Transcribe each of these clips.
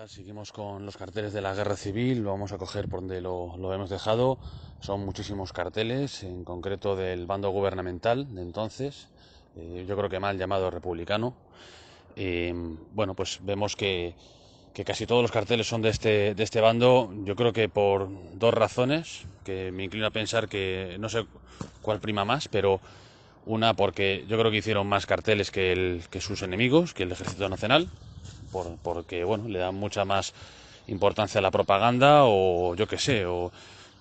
Seguimos con los carteles de la guerra civil, lo vamos a coger por donde lo hemos dejado. Son muchísimos carteles, en concreto del bando gubernamental de entonces, yo creo que mal llamado republicano. Bueno, pues vemos que casi todos los carteles son de este bando, yo creo que por dos razones, que me inclino a pensar que no sé cuál prima más, pero una porque yo creo que hicieron más carteles que sus enemigos, que el Ejército Nacional, porque bueno, le dan mucha más importancia a la propaganda o yo qué sé, o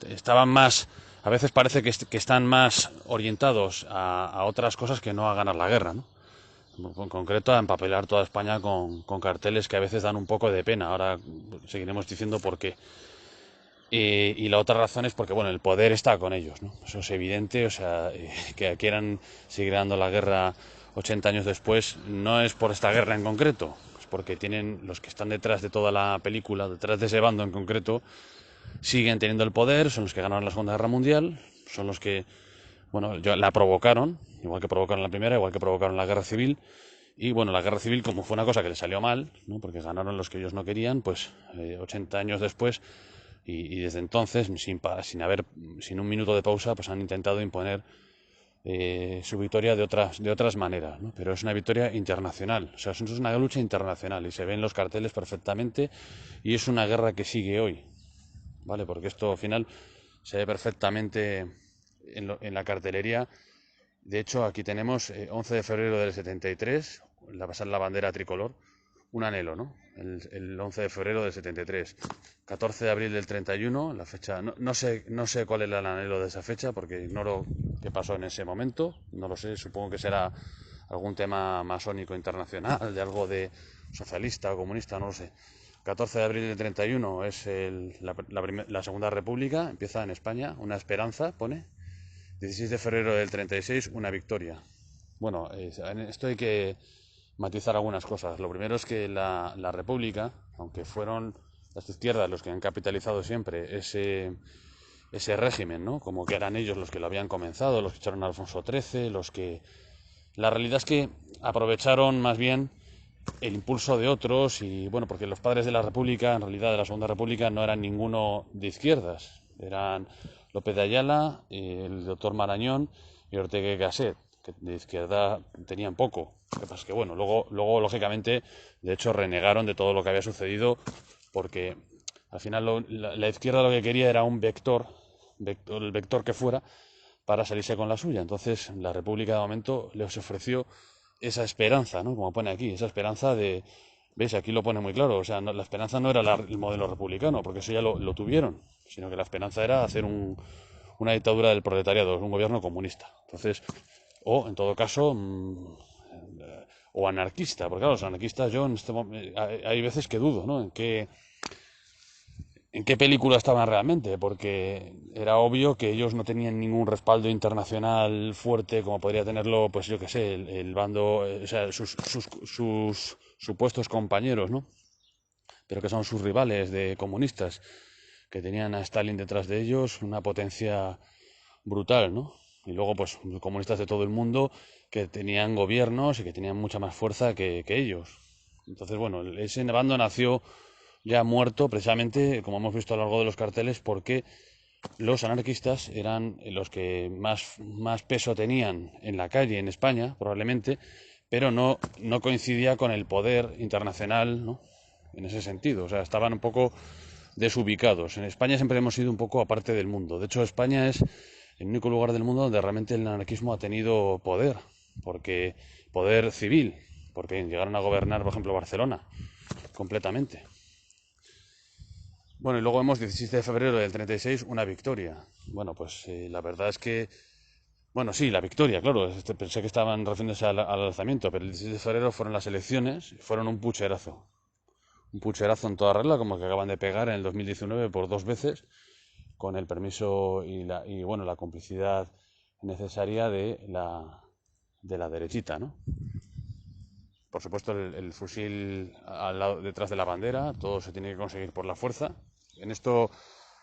estaban más, a veces parece que están más orientados a otras cosas que no a ganar la guerra, ¿no? En concreto a empapelar toda España con carteles que a veces dan un poco de pena. Ahora seguiremos diciendo por qué. Y la otra razón es porque, bueno, el poder está con ellos, ¿no? Eso es evidente, o sea, que quieran seguir dando la guerra 80 años después, no es por esta guerra en concreto, es porque tienen los que están detrás de toda la película, detrás de ese bando en concreto, siguen teniendo el poder, son los que ganaron la Segunda Guerra Mundial, son los que, bueno, la provocaron, igual que provocaron la Primera, igual que provocaron la Guerra Civil. Y bueno, la guerra civil, como fue una cosa que les salió mal, ¿no? Porque ganaron los que ellos no querían, pues 80 años después y desde entonces, sin un minuto de pausa, pues han intentado imponer su victoria de otras maneras, ¿no? Pero es una victoria internacional, o sea, es una lucha internacional y se ven los carteles perfectamente y es una guerra que sigue hoy, ¿vale? Porque esto al final se ve perfectamente en la cartelería. De hecho, aquí tenemos 11 de febrero del 73, pasar la bandera tricolor, un anhelo, ¿no? El 11 de febrero del 73. 14 de abril del 31, la fecha, no sé cuál era el anhelo de esa fecha porque ignoro qué pasó en ese momento, no lo sé, supongo que será algún tema masónico internacional, de algo de socialista o comunista, no lo sé. 14 de abril del 31 es la Segunda República, empieza en España, una esperanza, pone. 16 de febrero del 36, una victoria. Bueno, en esto hay que matizar algunas cosas. Lo primero es que la República, aunque fueron las izquierdas los que han capitalizado siempre ese régimen, ¿no? Como que eran ellos los que lo habían comenzado, los que echaron a Alfonso XIII, los que... La realidad es que aprovecharon más bien el impulso de otros y, bueno, porque los padres de la República, en realidad de la Segunda República, no eran ninguno de izquierdas. Eran López de Ayala, el doctor Marañón y Ortega y Gasset, que de izquierda tenían poco. Lo que pasa es que, bueno, luego lógicamente, de hecho, renegaron de todo lo que había sucedido porque al final la izquierda lo que quería era un el vector que fuera, para salirse con la suya. Entonces, la República de momento les ofreció esa esperanza, ¿no? Como pone aquí, esa esperanza de... ¿Veis? Aquí lo pone muy claro. O sea, la esperanza no era el modelo republicano, porque eso ya lo tuvieron, sino que la esperanza era hacer una dictadura del proletariado, un gobierno comunista. Entonces, o en todo caso, o anarquista, porque claro, los anarquistas yo en este momento, hay veces que dudo, ¿no? ¿En qué película estaban realmente? Porque era obvio que ellos no tenían ningún respaldo internacional fuerte como podría tenerlo, pues yo qué sé, el bando, o sea, sus supuestos compañeros, ¿no? Pero que son sus rivales de comunistas, que tenían a Stalin detrás de ellos, una potencia brutal, ¿no? Y luego, pues, comunistas de todo el mundo que tenían gobiernos y que tenían mucha más fuerza que ellos. Entonces, bueno, ese bando nació ya muerto precisamente, como hemos visto a lo largo de los carteles, porque los anarquistas eran los que más peso tenían en la calle en España, probablemente, pero no coincidía con el poder internacional, ¿no? En ese sentido, o sea, estaban un poco desubicados. En España siempre hemos sido un poco aparte del mundo. De hecho, España es el único lugar del mundo donde realmente el anarquismo ha tenido poder, porque poder civil, porque llegaron a gobernar, por ejemplo, Barcelona completamente. Bueno, y luego vemos 17 de febrero del 36, una victoria. Bueno, pues la verdad es que, bueno, sí, la victoria, claro, pensé que estaban refiriéndose al alzamiento, pero el 17 de febrero fueron las elecciones, fueron un pucherazo en toda regla, como que acaban de pegar en el 2019 por dos veces, con el permiso bueno, la complicidad necesaria de la derechita, ¿no? Por supuesto, el fusil detrás de la bandera, todo se tiene que conseguir por la fuerza. En esto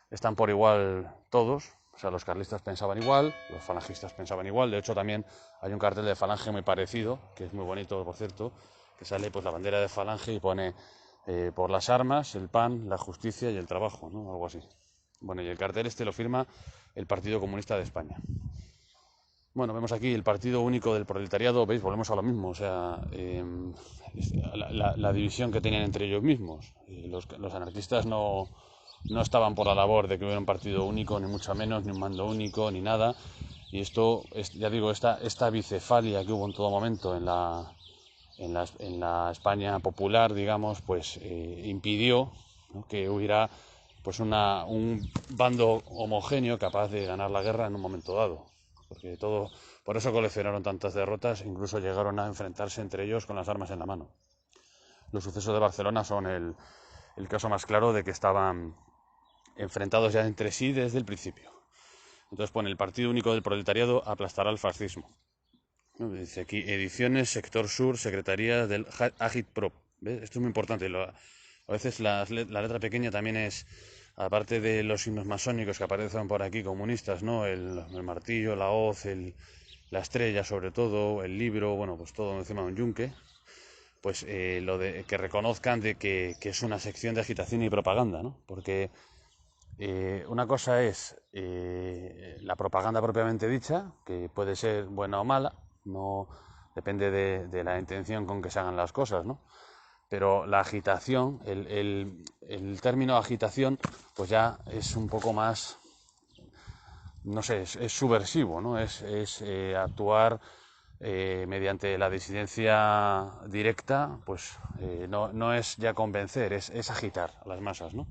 están por igual todos, o sea, los carlistas pensaban igual, los falangistas pensaban igual. De hecho, también hay un cartel de Falange muy parecido, que es muy bonito, por cierto, que sale pues la bandera de Falange y pone por las armas, el pan, la justicia y el trabajo, ¿no? Algo así. Bueno, y el cartel este lo firma el Partido Comunista de España. Bueno, vemos aquí el Partido Único del Proletariado, veis, volvemos a lo mismo, o sea, la división que tenían entre ellos mismos. Los anarquistas no estaban por la labor de que hubiera un partido único, ni mucho menos, ni un mando único, ni nada. Y esto, ya digo, esta bicefalia que hubo en todo momento en la España popular, digamos, pues impidió, ¿no?, que hubiera pues un bando homogéneo capaz de ganar la guerra en un momento dado. Porque por eso coleccionaron tantas derrotas, incluso llegaron a enfrentarse entre ellos con las armas en la mano. Los sucesos de Barcelona son el caso más claro de que estaban enfrentados ya entre sí desde el principio. Entonces pone: el Partido Único del Proletariado aplastará al fascismo. Dice aquí: ediciones, sector sur, secretaría del Agitprop. ¿Ves? Esto es muy importante. A veces la letra pequeña también es, aparte de los signos masónicos que aparecen por aquí, comunistas, ¿no? El martillo, la hoz, la estrella sobre todo, el libro, bueno, pues todo encima de un yunque. Pues lo de que reconozcan de que es una sección de agitación y propaganda, ¿no? Porque una cosa es la propaganda propiamente dicha, que puede ser buena o mala, no depende de la intención con que se hagan las cosas, ¿no? Pero la agitación, el término agitación, pues ya es un poco más, no sé, es subversivo, ¿no? Es actuar mediante la disidencia directa, pues no es ya convencer, es agitar a las masas, ¿no?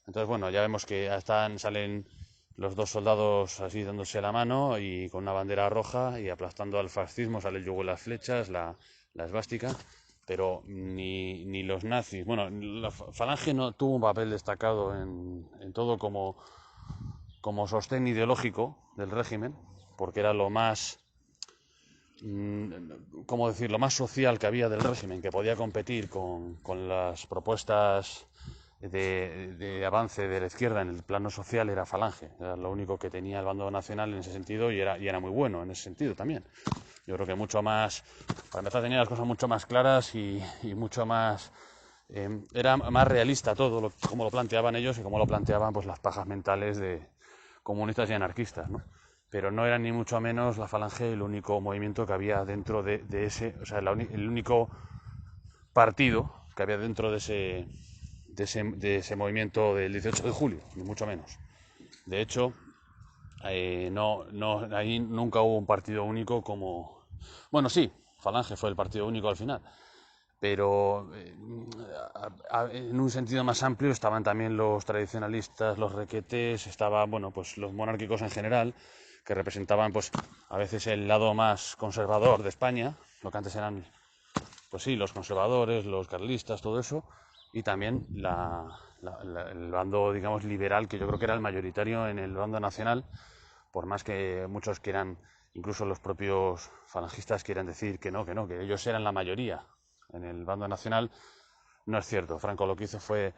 Entonces, bueno, ya vemos que salen los dos soldados así dándose la mano y con una bandera roja y aplastando al fascismo. Sale el yugo y las flechas, la esvástica, pero ni los nazis. Bueno, la Falange no tuvo un papel destacado en todo como sostén ideológico del régimen, porque era lo más, ¿cómo decir?, lo más social que había del régimen, que podía competir con las propuestas de avance de la izquierda en el plano social. Era Falange, era lo único que tenía el bando nacional en ese sentido, y era muy bueno en ese sentido también. Yo creo que mucho más, para empezar, tenía las cosas mucho más claras y mucho más, era más realista todo, como lo planteaban ellos y como lo planteaban pues las pajas mentales de comunistas y anarquistas, ¿no? Pero no era ni mucho menos la Falange el único movimiento que había dentro de ese, o sea, el único partido que había dentro de ese movimiento del 18 de julio, ni mucho menos. De hecho, ahí nunca hubo un partido único como... Bueno, sí, Falange fue el partido único al final, pero en un sentido más amplio estaban también los tradicionalistas, los requetés, estaban, bueno, pues los monárquicos en general, que representaban pues a veces el lado más conservador de España, lo que antes eran, pues sí, los conservadores, los carlistas, todo eso, y también el bando, digamos, liberal, que yo creo que era el mayoritario en el bando nacional, por más que muchos quieran, incluso los propios falangistas quieran decir que no, que ellos eran la mayoría en el bando nacional. No es cierto. Franco lo que hizo fue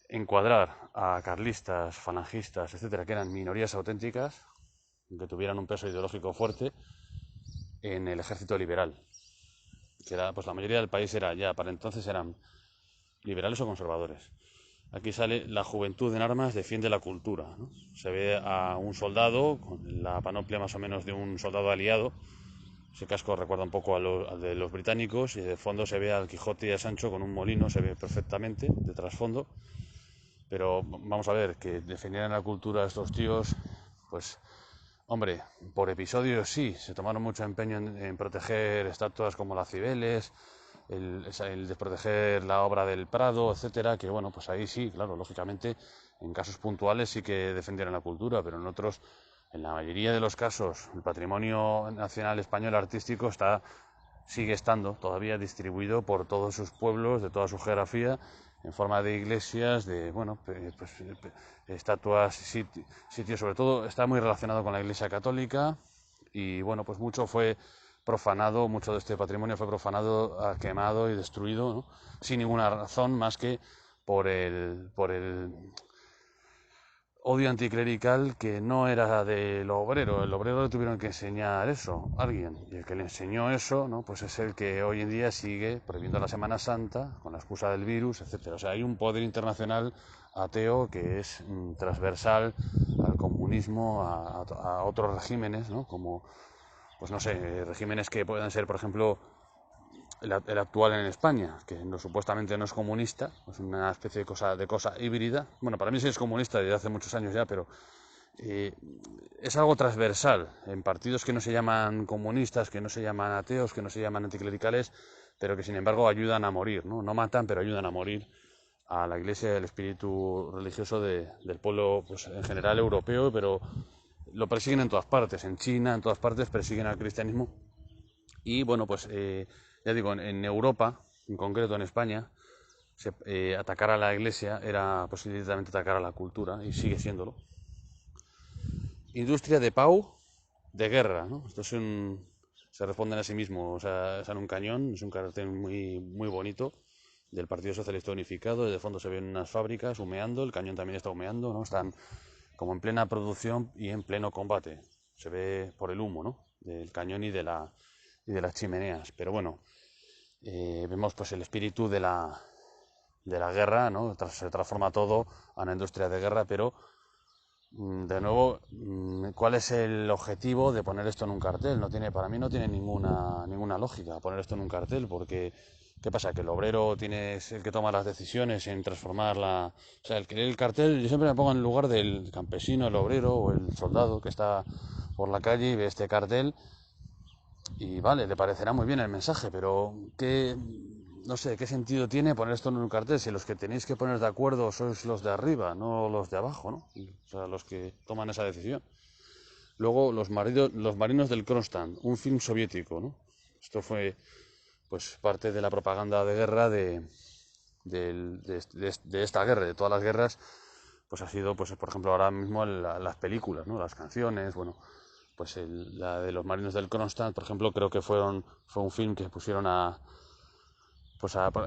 encuadrar a carlistas, falangistas, etcétera, que eran minorías auténticas, que tuvieran un peso ideológico fuerte, en el ejército liberal, que era, pues la mayoría del país era ya, para entonces eran liberales o conservadores. Aquí sale: la juventud en armas defiende la cultura, ¿no? Se ve a un soldado con la panoplia más o menos de un soldado aliado. Ese casco recuerda un poco al de los británicos, y de fondo se ve al Quijote y a Sancho con un molino, se ve perfectamente de trasfondo. Pero vamos a ver, que defendieran la cultura de estos tíos, pues, hombre, por episodios sí, se tomaron mucho empeño en proteger estatuas como las Cibeles, el de proteger la obra del Prado, etcétera, que bueno, pues ahí sí, claro, lógicamente, en casos puntuales sí que defendieron la cultura, pero en otros, en la mayoría de los casos, el patrimonio nacional español artístico sigue estando todavía distribuido por todos sus pueblos, de toda su geografía, en forma de iglesias, de, bueno, pues, estatuas, sitios, sobre todo está muy relacionado con la Iglesia Católica, y bueno, pues mucho fue profanado, mucho de este patrimonio fue profanado, quemado y destruido, ¿no?, sin ninguna razón más que por el odio anticlerical que no era del obrero. El obrero le tuvieron que enseñar eso, alguien. Y el que le enseñó eso, ¿no? Pues es el que hoy en día sigue prohibiendo la Semana Santa con la excusa del virus, etcétera. O sea, hay un poder internacional ateo que es transversal al comunismo, a otros regímenes, ¿no? Como, pues no sé, regímenes que puedan ser, por ejemplo, el actual en España, que no, supuestamente no es comunista, es una especie de cosa híbrida. Bueno, para mí sí es comunista desde hace muchos años ya, pero es algo transversal en partidos que no se llaman comunistas, que no se llaman ateos, que no se llaman anticlericales, pero que sin embargo ayudan a morir, ¿no? No matan, pero ayudan a morir a la Iglesia y al espíritu religioso del pueblo, pues, en general europeo, pero lo persiguen en todas partes, en China, en todas partes persiguen al cristianismo. Y bueno, pues ya digo, en Europa, en concreto en España, atacar a la Iglesia era pues directamente atacar a la cultura, y sigue siéndolo. Industria de pau de guerra, ¿no? Se responden a sí mismos, o sea, es en un cañón, es un cartel muy bonito del Partido Socialista Unificado. Desde fondo se ven unas fábricas humeando, el cañón también está humeando, ¿no? Están como en plena producción y en pleno combate. Se ve por el humo, ¿no? Del cañón y de las chimeneas. Pero bueno, vemos pues el espíritu de la guerra, ¿no? Se transforma todo a una industria de guerra, pero de nuevo, ¿cuál es el objetivo de poner esto en un cartel? Para mí no tiene ninguna lógica poner esto en un cartel, porque ¿qué pasa? Que el obrero es el que toma las decisiones en transformarla. O sea, el cartel, yo siempre me pongo en el lugar del campesino, el obrero o el soldado que está por la calle y ve este cartel y vale, le parecerá muy bien el mensaje, pero no sé, ¿qué sentido tiene poner esto en un cartel si los que tenéis que poner de acuerdo sois los de arriba, no los de abajo, ¿no? O sea, los que toman esa decisión. Luego, los marinos del Kronstadt, un film soviético, ¿no? Esto fue pues parte de la propaganda de guerra de esta guerra, de todas las guerras, pues ha sido, pues por ejemplo, ahora mismo las películas, ¿no? Las canciones, bueno, pues la de los marinos del Kronstadt, por ejemplo, creo que fue un film que pusieron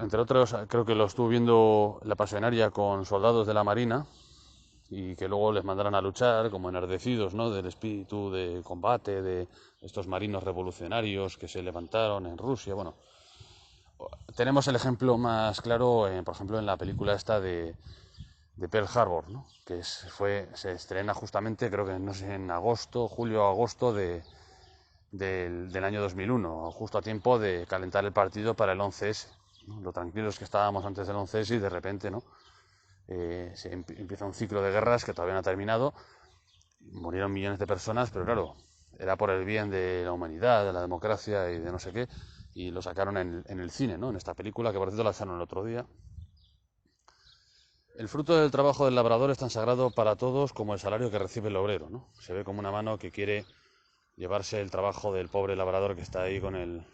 entre otros, creo que lo estuvo viendo La Pasionaria con soldados de la Marina y que luego les mandaron a luchar como enardecidos, ¿no? Del espíritu de combate de estos marinos revolucionarios que se levantaron en Rusia. Bueno, tenemos el ejemplo más claro, por ejemplo, en la película esta de Pearl Harbor, ¿no? Que se estrena justamente, creo que no sé, en julio o agosto del año 2001, justo a tiempo de calentar el partido para el 11S, ¿no? Lo tranquilos que estábamos antes del 11S y de repente, ¿no? Empieza un ciclo de guerras que todavía no ha terminado, murieron millones de personas, pero claro, era por el bien de la humanidad, de la democracia y de no sé qué, y lo sacaron en el cine, ¿no? En esta película, que por cierto la sacaron el otro día. El fruto del trabajo del labrador es tan sagrado para todos como el salario que recibe el obrero, ¿no? Se ve como una mano que quiere llevarse el trabajo del pobre labrador que está ahí con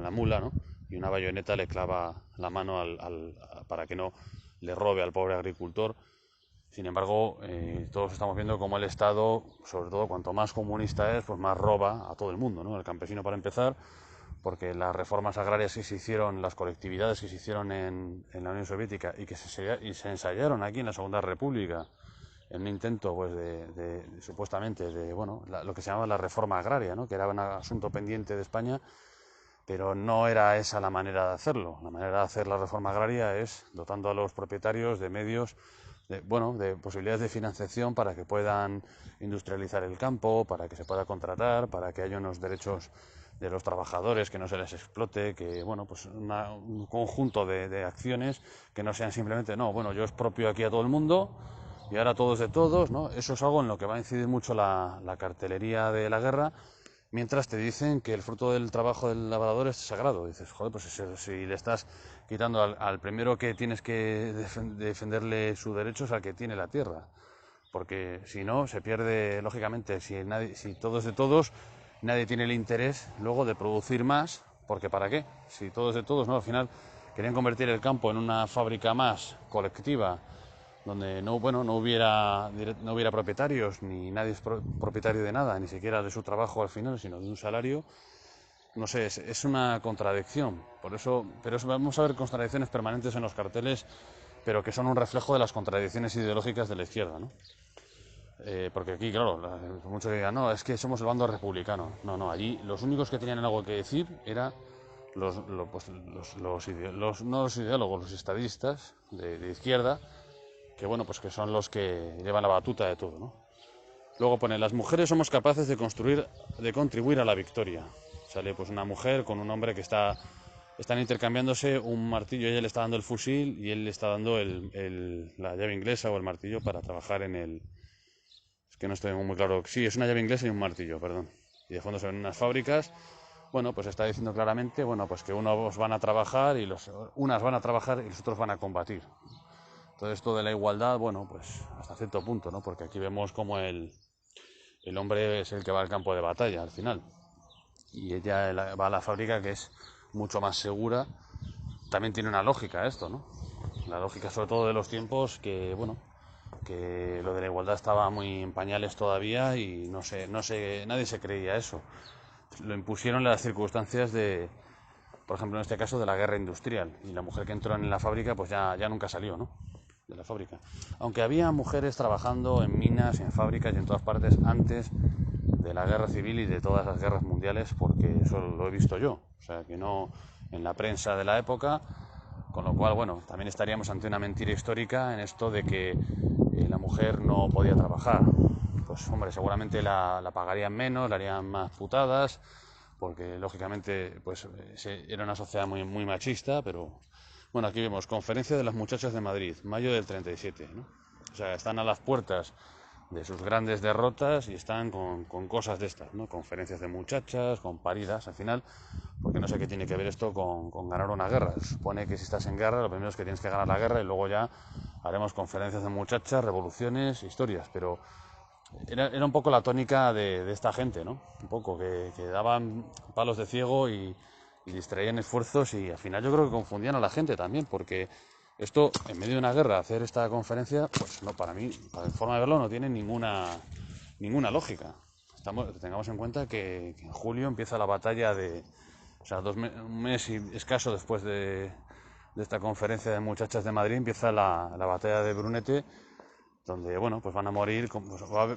la mula, ¿no? Y una bayoneta le clava la mano para que no le robe al pobre agricultor. Sin embargo, todos estamos viendo cómo el Estado, sobre todo cuanto más comunista es, pues más roba a todo el mundo, ¿no? El campesino, para empezar, porque las reformas agrarias que se hicieron, las colectividades que se hicieron en la Unión Soviética y que se ensayaron aquí en la Segunda República, en un intento pues supuestamente de lo que se llamaba la reforma agraria, ¿no? Que era un asunto pendiente de España, pero no era esa la manera de hacerlo. La manera de hacer la reforma agraria es dotando a los propietarios de medios, de posibilidades de financiación para que puedan industrializar el campo, para que se pueda contratar, para que haya unos derechos de los trabajadores, que no se les explote, que pues un conjunto de acciones que no sean simplemente, yo expropio aquí a todo el mundo y ahora todos de todos, ¿no? Eso es algo en lo que va a incidir mucho la cartelería de la guerra, mientras te dicen que el fruto del trabajo del labrador es sagrado. Dices, joder, pues si le estás quitando al primero que tienes que defenderle sus derechos, al que tiene la tierra. Porque si no, se pierde, lógicamente, si todos de todos, nadie tiene el interés luego de producir más, porque ¿para qué? Si todos de todos, ¿no? Al final querían convertir el campo en una fábrica más colectiva, donde no hubiera propietarios, ni nadie es propietario de nada, ni siquiera de su trabajo al final, sino de un salario. No sé, es una contradicción. Pero vamos a ver contradicciones permanentes en los carteles, pero que son un reflejo de las contradicciones ideológicas de la izquierda, ¿no? Porque aquí, claro, muchos dirían, no, es que somos el bando republicano. No, no, allí los únicos que tenían algo que decir eran no los ideólogos, los estadistas de izquierda, que bueno, pues que son los que llevan la batuta de todo, ¿no? Luego pone, las mujeres somos capaces de contribuir a la victoria. Sale pues una mujer con un hombre que están intercambiándose un martillo, ella le está dando el fusil y él le está dando la llave inglesa o el martillo para trabajar en el... Es que no estoy muy claro. Sí, es una llave inglesa y un martillo, perdón. Y de fondo se ven unas fábricas. Bueno, pues está diciendo claramente, bueno, pues que unos van a trabajar y unas van a trabajar y los otros van a combatir. Todo esto de la igualdad, bueno, pues hasta cierto punto, ¿no? Porque aquí vemos como el hombre es el que va al campo de batalla al final. Y ella va a la fábrica, que es mucho más segura. También tiene una lógica esto, ¿no? La lógica sobre todo de los tiempos, que bueno, que lo de la igualdad estaba muy en pañales todavía y no sé, nadie se creía eso. Lo impusieron las circunstancias de, por ejemplo, en este caso, de la guerra industrial. Y la mujer que entró en la fábrica, pues ya nunca salió, ¿no? De la fábrica. Aunque había mujeres trabajando en minas, en fábricas y en todas partes antes de la guerra civil y de todas las guerras mundiales, porque eso lo he visto yo. O sea, que no en la prensa de la época, con lo cual, bueno, también estaríamos ante una mentira histórica en esto de que la mujer no podía trabajar. Pues, hombre, seguramente la pagarían menos, le harían más putadas, porque lógicamente pues era una sociedad muy, muy machista, pero bueno, aquí vemos Conferencia de las Muchachas de Madrid, mayo del 37, ¿no? O sea, están a las puertas de sus grandes derrotas y están con cosas de estas, ¿no? Conferencias de muchachas, con paridas, al final, porque no sé qué tiene que ver esto con ganar una guerra. Se supone que si estás en guerra, lo primero es que tienes que ganar la guerra y luego ya haremos conferencias de muchachas, revoluciones, historias, pero era un poco la tónica de esta gente, ¿no? Un poco, que daban palos de ciego y distraían esfuerzos y al final yo creo que confundían a la gente también, porque esto, en medio de una guerra, hacer esta conferencia, pues no, para mí, para mi forma de verlo, no tiene ninguna lógica. Tengamos en cuenta que en julio empieza la batalla o sea, un mes y escaso después de esta conferencia de muchachas de Madrid, empieza la batalla de Brunete, donde bueno, pues van a morir,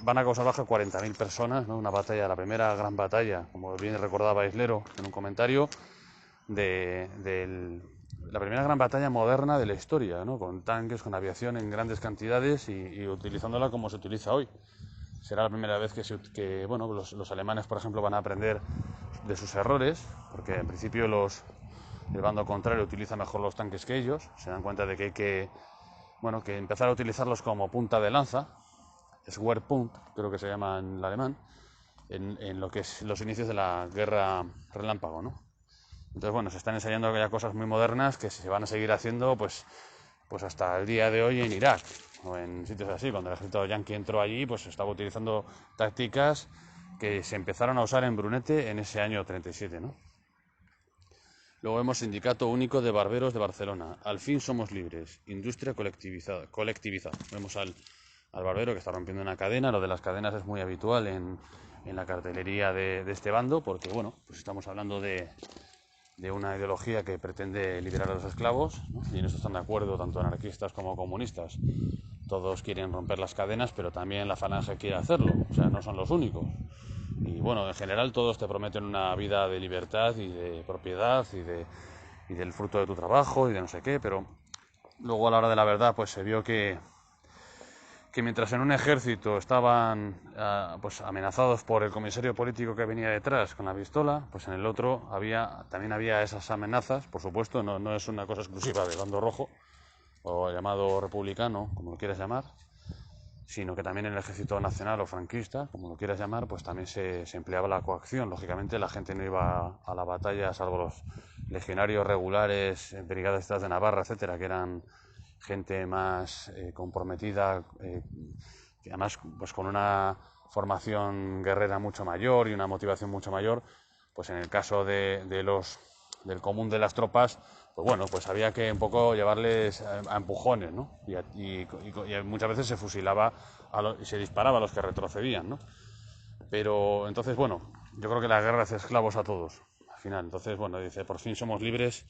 van a causar baja 40.000 personas, ¿no? Una batalla, la primera gran batalla, como bien recordaba Islero en un comentario, la primera gran batalla moderna de la historia, ¿no? Con tanques, con aviación en grandes cantidades y utilizándola como se utiliza hoy. Será la primera vez que bueno, los alemanes, por ejemplo, van a aprender de sus errores, porque en principio el bando contrario utiliza mejor los tanques que ellos, se dan cuenta de que hay que empezar a utilizarlos como punta de lanza, Schwerpunkt, creo que se llama en el alemán, en lo que es los inicios de la guerra relámpago, ¿no? Entonces, bueno, se están ensayando ya cosas muy modernas que se van a seguir haciendo pues hasta el día de hoy en Irak o en sitios así. Cuando el ejército yanqui entró allí, pues estaba utilizando tácticas que se empezaron a usar en Brunete en ese año 37, ¿no? Luego vemos Sindicato Único de Barberos de Barcelona. Al fin somos libres. Industria colectivizada. Vemos al barbero que está rompiendo una cadena. Lo de las cadenas es muy habitual en la cartelería de este bando, porque bueno, pues estamos hablando de una ideología que pretende liberar a los esclavos, ¿no? Y en eso están de acuerdo tanto anarquistas como comunistas. Todos quieren romper las cadenas, pero también la falange quiere hacerlo. O sea, no son los únicos. Y bueno, en general todos te prometen una vida de libertad y de propiedad y del fruto de tu trabajo y de no sé qué, pero luego a la hora de la verdad pues se vio que mientras en un ejército estaban pues amenazados por el comisario político que venía detrás con la pistola, pues en el otro también había esas amenazas, por supuesto, no es una cosa exclusiva del bando rojo o llamado republicano, como lo quieras llamar, sino que también en el ejército nacional o franquista, como lo quieras llamar, pues también se empleaba la coacción. Lógicamente la gente no iba a la batalla, salvo los legionarios regulares, brigadas de Navarra, etcétera, que eran gente más comprometida, y además pues con una formación guerrera mucho mayor y una motivación mucho mayor. Pues en el caso del común de las tropas, pues bueno, pues había que un poco llevarles a empujones, ¿no? Y muchas veces se fusilaba y se disparaba a los que retrocedían, ¿no? Pero entonces, bueno, yo creo que la guerra hace esclavos a todos, al final. Entonces, bueno, dice, por fin somos libres,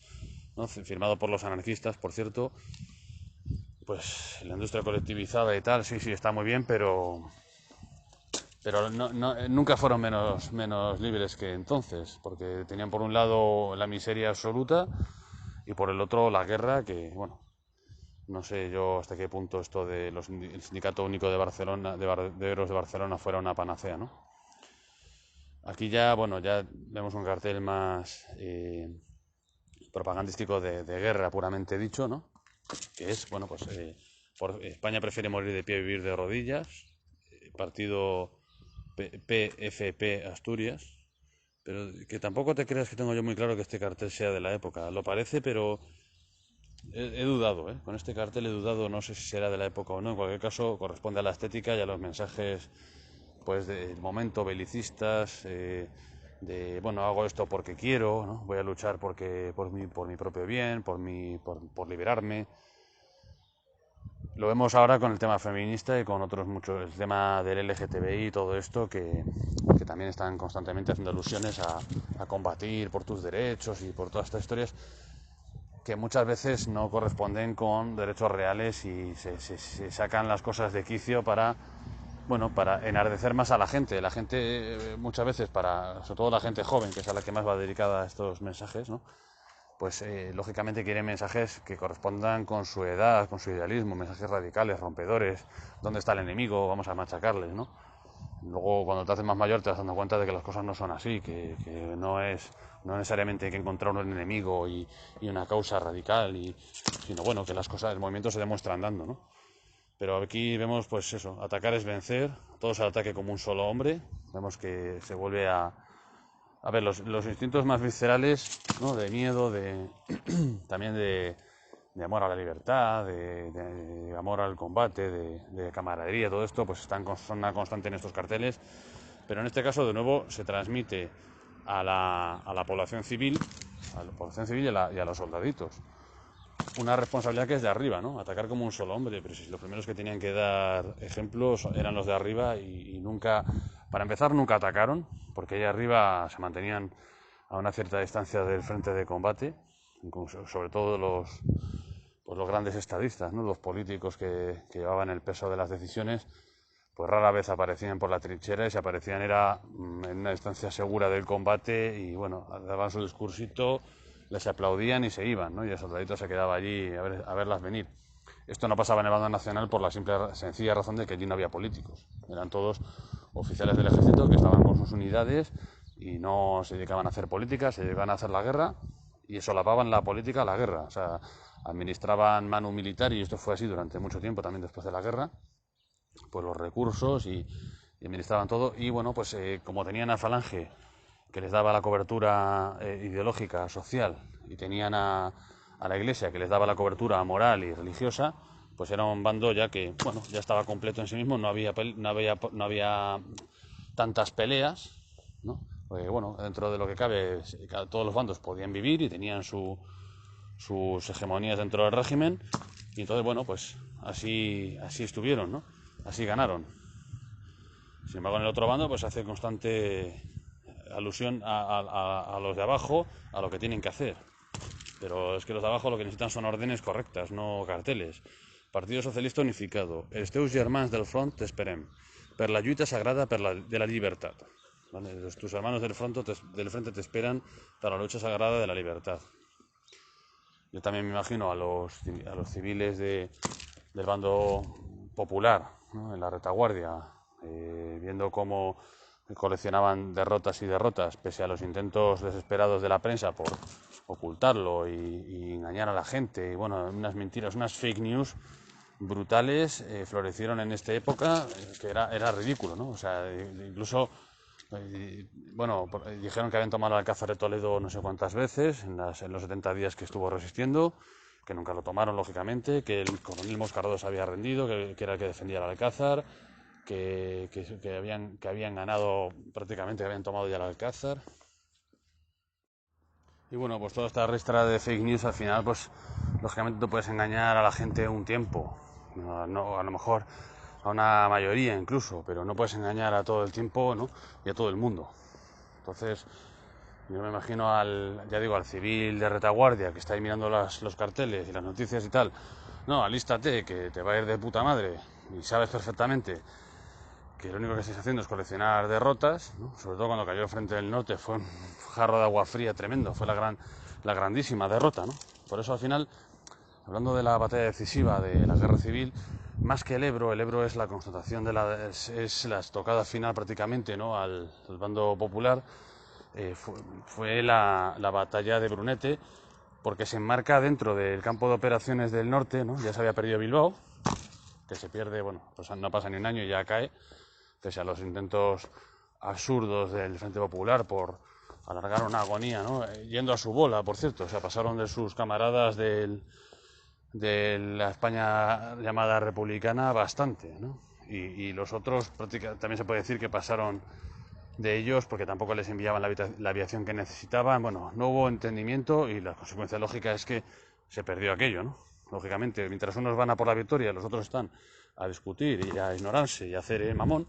¿no? Firmado por los anarquistas, por cierto. Pues la industria colectivizada y tal, sí, está muy bien, pero pero nunca fueron menos libres que entonces, porque tenían por un lado la miseria absoluta y por el otro la guerra, que bueno, no sé yo hasta qué punto esto de el Sindicato Único de Barcelona, de Barberos de Barcelona fuera una panacea, ¿no? Aquí ya, bueno, ya vemos un cartel más propagandístico de guerra puramente dicho, ¿no? Que es, bueno, pues España prefiere morir de pie y vivir de rodillas, partido PFP Asturias, pero que tampoco te creas que tengo yo muy claro que este cartel sea de la época. Lo parece, pero he dudado, ¿eh? Con este cartel he dudado, no sé si será de la época o no. En cualquier caso, corresponde a la estética y a los mensajes, pues, del momento, belicistas, de, bueno, hago esto porque quiero, ¿no? Voy a luchar por mi propio bien, por liberarme. Lo vemos ahora con el tema feminista y con otros muchos, el tema del LGTBI y todo esto, que también están constantemente haciendo alusiones a combatir por tus derechos y por todas estas historias que muchas veces no corresponden con derechos reales y se sacan las cosas de quicio para, bueno, para enardecer más a la gente. La gente muchas veces, sobre todo la gente joven, que es a la que más va dedicada a estos mensajes, ¿no? Pues lógicamente quiere mensajes que correspondan con su edad, con su idealismo, mensajes radicales, rompedores, dónde está el enemigo, vamos a machacarles, ¿no? Luego cuando te haces más mayor te vas dando cuenta de que las cosas no son así, que no necesariamente hay que encontrar un enemigo y una causa radical, sino bueno, que las cosas, el movimiento se demuestra andando, ¿no? Pero aquí vemos pues eso, atacar es vencer, todos al ataque como un solo hombre, vemos que se vuelve a ver, los instintos más viscerales, ¿no? De miedo, también de amor a la libertad, de amor al combate, de camaradería, todo esto, pues son una constante en estos carteles. Pero en este caso, de nuevo, se transmite a la población civil, y a los soldaditos. Una responsabilidad que es de arriba, ¿no? Atacar como un solo hombre, pero si los primeros que tenían que dar ejemplos eran los de arriba y nunca, para empezar, nunca atacaron, porque ahí arriba se mantenían a una cierta distancia del frente de combate, sobre todo los grandes estadistas, ¿no? Los políticos que llevaban el peso de las decisiones, pues rara vez aparecían por la trinchera y si aparecían era en una distancia segura del combate y bueno, daban su discursito, les aplaudían y se iban, ¿no? Y el soldadito se quedaba allí a verlas venir. Esto no pasaba en el bando nacional por la sencilla razón de que allí no había políticos. Eran todos oficiales del ejército que estaban con sus unidades y no se dedicaban a hacer política, se dedicaban a hacer la guerra y solapaban la política a la guerra. O sea, administraban manu militar y esto fue así durante mucho tiempo también después de la guerra, pues los recursos y administraban todo y bueno, pues como tenían a Falange que les daba la cobertura ideológica, social y tenían a la Iglesia que les daba la cobertura moral y religiosa, pues era un bando ya que, bueno, ya estaba completo en sí mismo, no había tantas peleas, ¿no? Porque, bueno, dentro de lo que cabe, todos los bandos podían vivir y tenían sus hegemonías dentro del régimen y entonces, bueno, pues así estuvieron, ¿no? Así ganaron. Sin embargo, en el otro bando pues hace constante alusión a los de abajo, a lo que tienen que hacer. Pero es que los de abajo lo que necesitan son órdenes correctas, no carteles. Partido Socialista Unificado. Els teus germans del front t'esperem. Per la lluita sagrada de la libertad. ¿Vale? Tus hermanos del frente te esperan para la lucha sagrada de la libertad. Yo también me imagino a los civiles del bando popular, ¿no? En la retaguardia, viendo cómo coleccionaban derrotas y derrotas, pese a los intentos desesperados de la prensa por ocultarlo y engañar a la gente. Y bueno, unas mentiras, unas fake news brutales florecieron en esta época, que era ridículo, ¿no? O sea, incluso, bueno, dijeron que habían tomado el Alcázar de Toledo no sé cuántas veces en los 70 días que estuvo resistiendo, que nunca lo tomaron, lógicamente, que el coronel Moscardo se había rendido, que era el que defendía el Alcázar, que habían ganado prácticamente, que habían tomado ya el Alcázar. Y bueno, pues toda esta ristra de fake news al final, pues lógicamente tú puedes engañar a la gente un tiempo, a lo mejor a una mayoría incluso, pero no puedes engañar a todo el tiempo, ¿no? Y a todo el mundo. Entonces, yo me imagino al civil de retaguardia que está ahí mirando los carteles y las noticias y tal. No, alístate, que te va a ir de puta madre y sabes perfectamente que lo único que estáis haciendo es coleccionar derrotas, ¿no? Sobre todo cuando cayó el Frente del Norte, fue un jarro de agua fría tremendo, fue la grandísima derrota, ¿no? Por eso al final, hablando de la batalla decisiva de la guerra civil, más que el Ebro es la constatación de es la estocada final prácticamente, ¿no? al bando popular. Fue la batalla de Brunete, porque se enmarca dentro del campo de operaciones del norte, ¿no? Ya se había perdido Bilbao, que se pierde, bueno, pues no pasa ni un año y ya cae, pese a los intentos absurdos del Frente Popular por alargar una agonía, ¿no? Yendo a su bola, por cierto, o sea, pasaron de sus camaradas de la España llamada republicana bastante, ¿no? Y los otros prácticamente también se puede decir que pasaron de ellos porque tampoco les enviaban la aviación que necesitaban. Bueno, no hubo entendimiento y la consecuencia lógica es que se perdió aquello, ¿no? Lógicamente, mientras unos van a por la victoria y los otros están a discutir y a ignorarse y a hacer el mamón,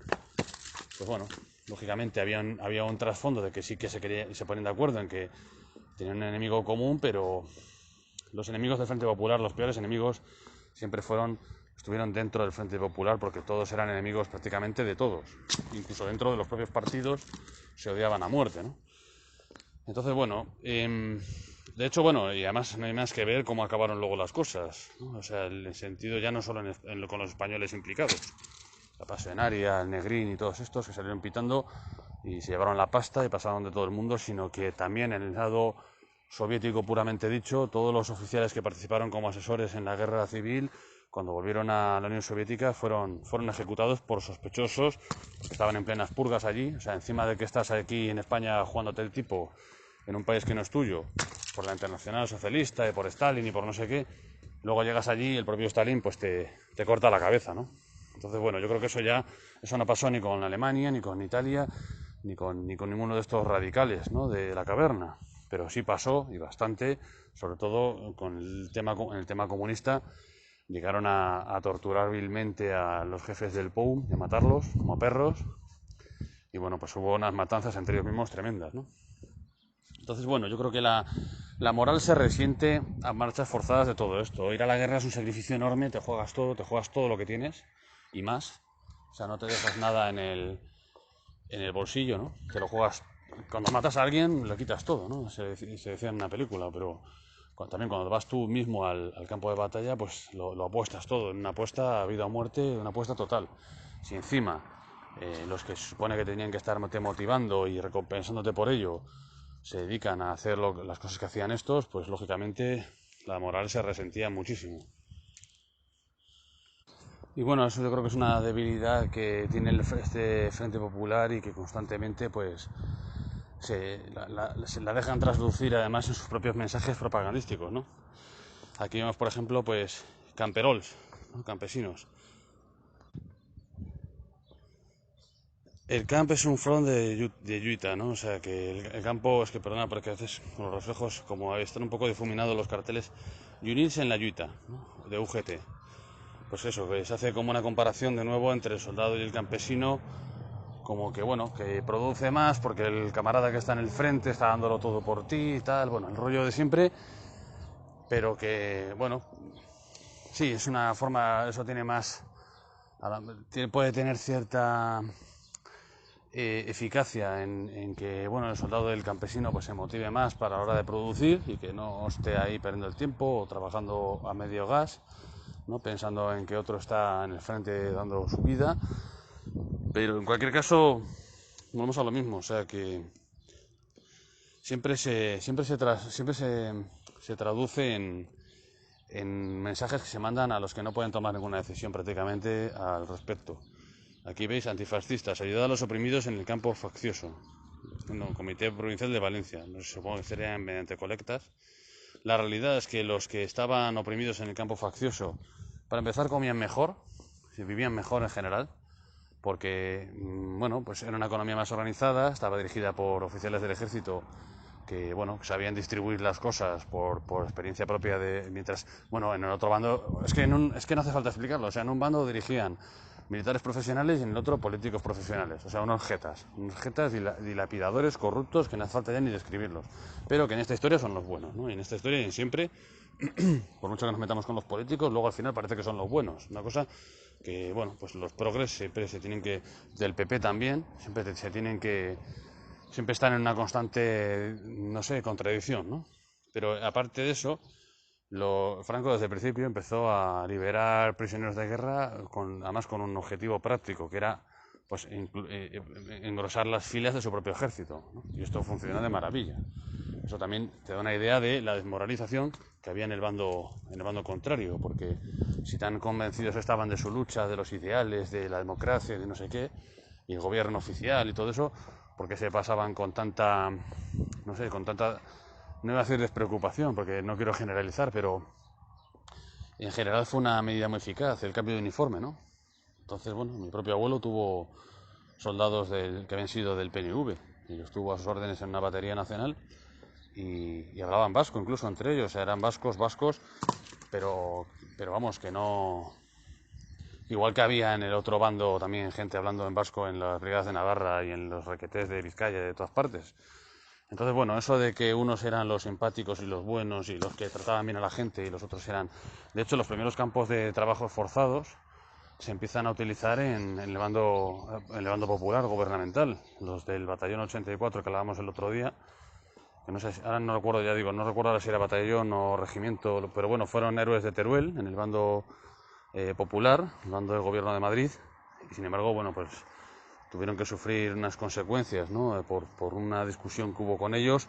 pues bueno, lógicamente había un trasfondo de que sí que se ponen de acuerdo en que tenían un enemigo común, pero los enemigos del Frente Popular, los peores enemigos, siempre estuvieron dentro del Frente Popular, porque todos eran enemigos prácticamente de todos. Incluso dentro de los propios partidos se odiaban a muerte, ¿no? Entonces, bueno, de hecho, bueno, y además no hay más que ver cómo acabaron luego las cosas, ¿no? O sea, el sentido ya no solo con los españoles implicados, la Pasionaria, el Negrín y todos estos que salieron pitando y se llevaron la pasta y pasaron de todo el mundo, sino que también en el lado soviético puramente dicho, todos los oficiales que participaron como asesores en la guerra civil, cuando volvieron a la Unión Soviética, fueron ejecutados por sospechosos, que estaban en plenas purgas allí. O sea, encima de que estás aquí en España jugándote el tipo en un país que no es tuyo, por la Internacional Socialista y por Stalin y por no sé qué, luego llegas allí y el propio Stalin pues te corta la cabeza, ¿no? Entonces, bueno, yo creo que eso no pasó ni con Alemania, ni con Italia, ni con ninguno de estos radicales, ¿no? De la caverna. Pero sí pasó, y bastante, sobre todo en el tema comunista, llegaron a torturar vilmente a los jefes del POUM y a matarlos como perros, y bueno, pues hubo unas matanzas entre ellos mismos tremendas, ¿no? Entonces, bueno, yo creo que la moral se resiente a marchas forzadas de todo esto. Ir a la guerra es un sacrificio enorme, te juegas todo lo que tienes y más. O sea, no te dejas nada en el bolsillo, ¿no? Te lo juegas. Cuando matas a alguien, le quitas todo, ¿no? Se decía en una película, pero también cuando vas tú mismo al campo de batalla, pues lo apuestas todo, en una apuesta a vida o muerte, una apuesta total. Si encima los que se supone que tenían que estar motivando y recompensándote por ello se dedican a hacer las cosas que hacían estos, pues lógicamente la moral se resentía muchísimo. Y bueno, eso yo creo que es una debilidad que tiene este Frente Popular y que constantemente pues se la dejan traslucir además en sus propios mensajes propagandísticos, ¿no? Aquí vemos, por ejemplo, pues camperols, ¿no? Campesinos. El campo es un front de lluita, ¿no? O sea, que el campo, es que perdona, porque a veces con los reflejos, como están un poco difuminados los carteles, y unirse en la lluita, ¿no? De UGT. Pues eso, que se hace como una comparación de nuevo entre el soldado y el campesino, como que bueno, que produce más porque el camarada que está en el frente está dándolo todo por ti y tal, bueno, el rollo de siempre, pero que bueno, sí, es una forma, eso tiene más, puede tener cierta eficacia en que bueno, el soldado del campesino pues se motive más para la hora de producir y que no esté ahí perdiendo el tiempo o trabajando a medio gas, ¿no? Pensando en que otro está en el frente dando su vida. Pero en cualquier caso, volvemos a lo mismo, o sea que siempre se traduce en mensajes que se mandan a los que no pueden tomar ninguna decisión prácticamente al respecto. Aquí veis antifascistas, ayuda a los oprimidos en el campo faccioso. Bueno, Comité Provincial de Valencia, no sé, supongo que serían mediante colectas. La realidad es que los que estaban oprimidos en el campo faccioso, para empezar, comían mejor, vivían mejor en general, porque bueno, pues era una economía más organizada, estaba dirigida por oficiales del ejército que bueno, sabían distribuir las cosas por experiencia propia mientras, bueno, en el otro bando, es que no hace falta explicarlo, o sea, en un bando dirigían militares profesionales y en el otro políticos profesionales, o sea, unos jetas dilapidadores, corruptos, que no hace falta ya ni describirlos, pero que en esta historia son los buenos, ¿no? Y en esta historia y en siempre, por mucho que nos metamos con los políticos, luego al final parece que son los buenos, una cosa que bueno, pues los progres siempre se tienen que, del PP también, siempre están en una constante, no sé, contradicción, ¿no? Pero aparte de eso, Franco desde el principio empezó a liberar prisioneros de guerra, además con un objetivo práctico, que era pues engrosar las filas de su propio ejército, ¿no? Y esto funcionó de maravilla. Eso también te da una idea de la desmoralización que había en el bando contrario, porque si tan convencidos estaban de su lucha, de los ideales, de la democracia, de no sé qué, y el gobierno oficial y todo eso, porque se pasaban con tanta, no sé, no iba a decir despreocupación, porque no quiero generalizar, pero en general fue una medida muy eficaz el cambio de uniforme, ¿no? Entonces, bueno, mi propio abuelo tuvo soldados que habían sido del PNV, y los tuvo a sus órdenes en una batería nacional, y hablaban vasco incluso entre ellos, o sea, eran vascos, pero vamos, que no... Igual que había en el otro bando también gente hablando en vasco en las brigadas de Navarra y en los requetés de Vizcaya y de todas partes. Entonces, bueno, eso de que unos eran los simpáticos y los buenos y los que trataban bien a la gente y los otros eran... De hecho, los primeros campos de trabajo forzados se empiezan a utilizar en el bando popular, gubernamental. Los del batallón 84 que hablábamos el otro día, que no sé, ahora no recuerdo, ya digo, no recuerdo ahora si era batallón o regimiento, pero bueno, fueron héroes de Teruel en el bando popular, el bando del gobierno de Madrid, y sin embargo, bueno, pues tuvieron que sufrir unas consecuencias, ¿no? Por una discusión que hubo con ellos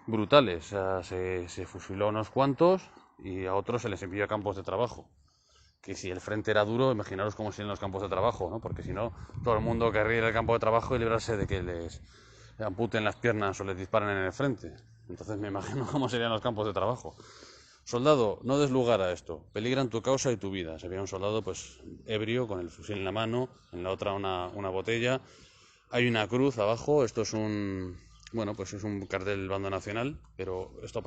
brutales. O sea, se fusiló a unos cuantos y a otros se les envió a campos de trabajo. Que si el frente era duro, imaginaros cómo serían los campos de trabajo, ¿no? Porque si no, todo el mundo querría ir al campo de trabajo y librarse de que les amputen las piernas o les disparen en el frente. Entonces me imagino cómo serían los campos de trabajo. Soldado, no des lugar a esto. Peligran tu causa y tu vida. Se veía un soldado pues ebrio, con el fusil en la mano, en la otra una botella. Hay una cruz abajo. Esto es pues es un cartel del bando nacional, pero esto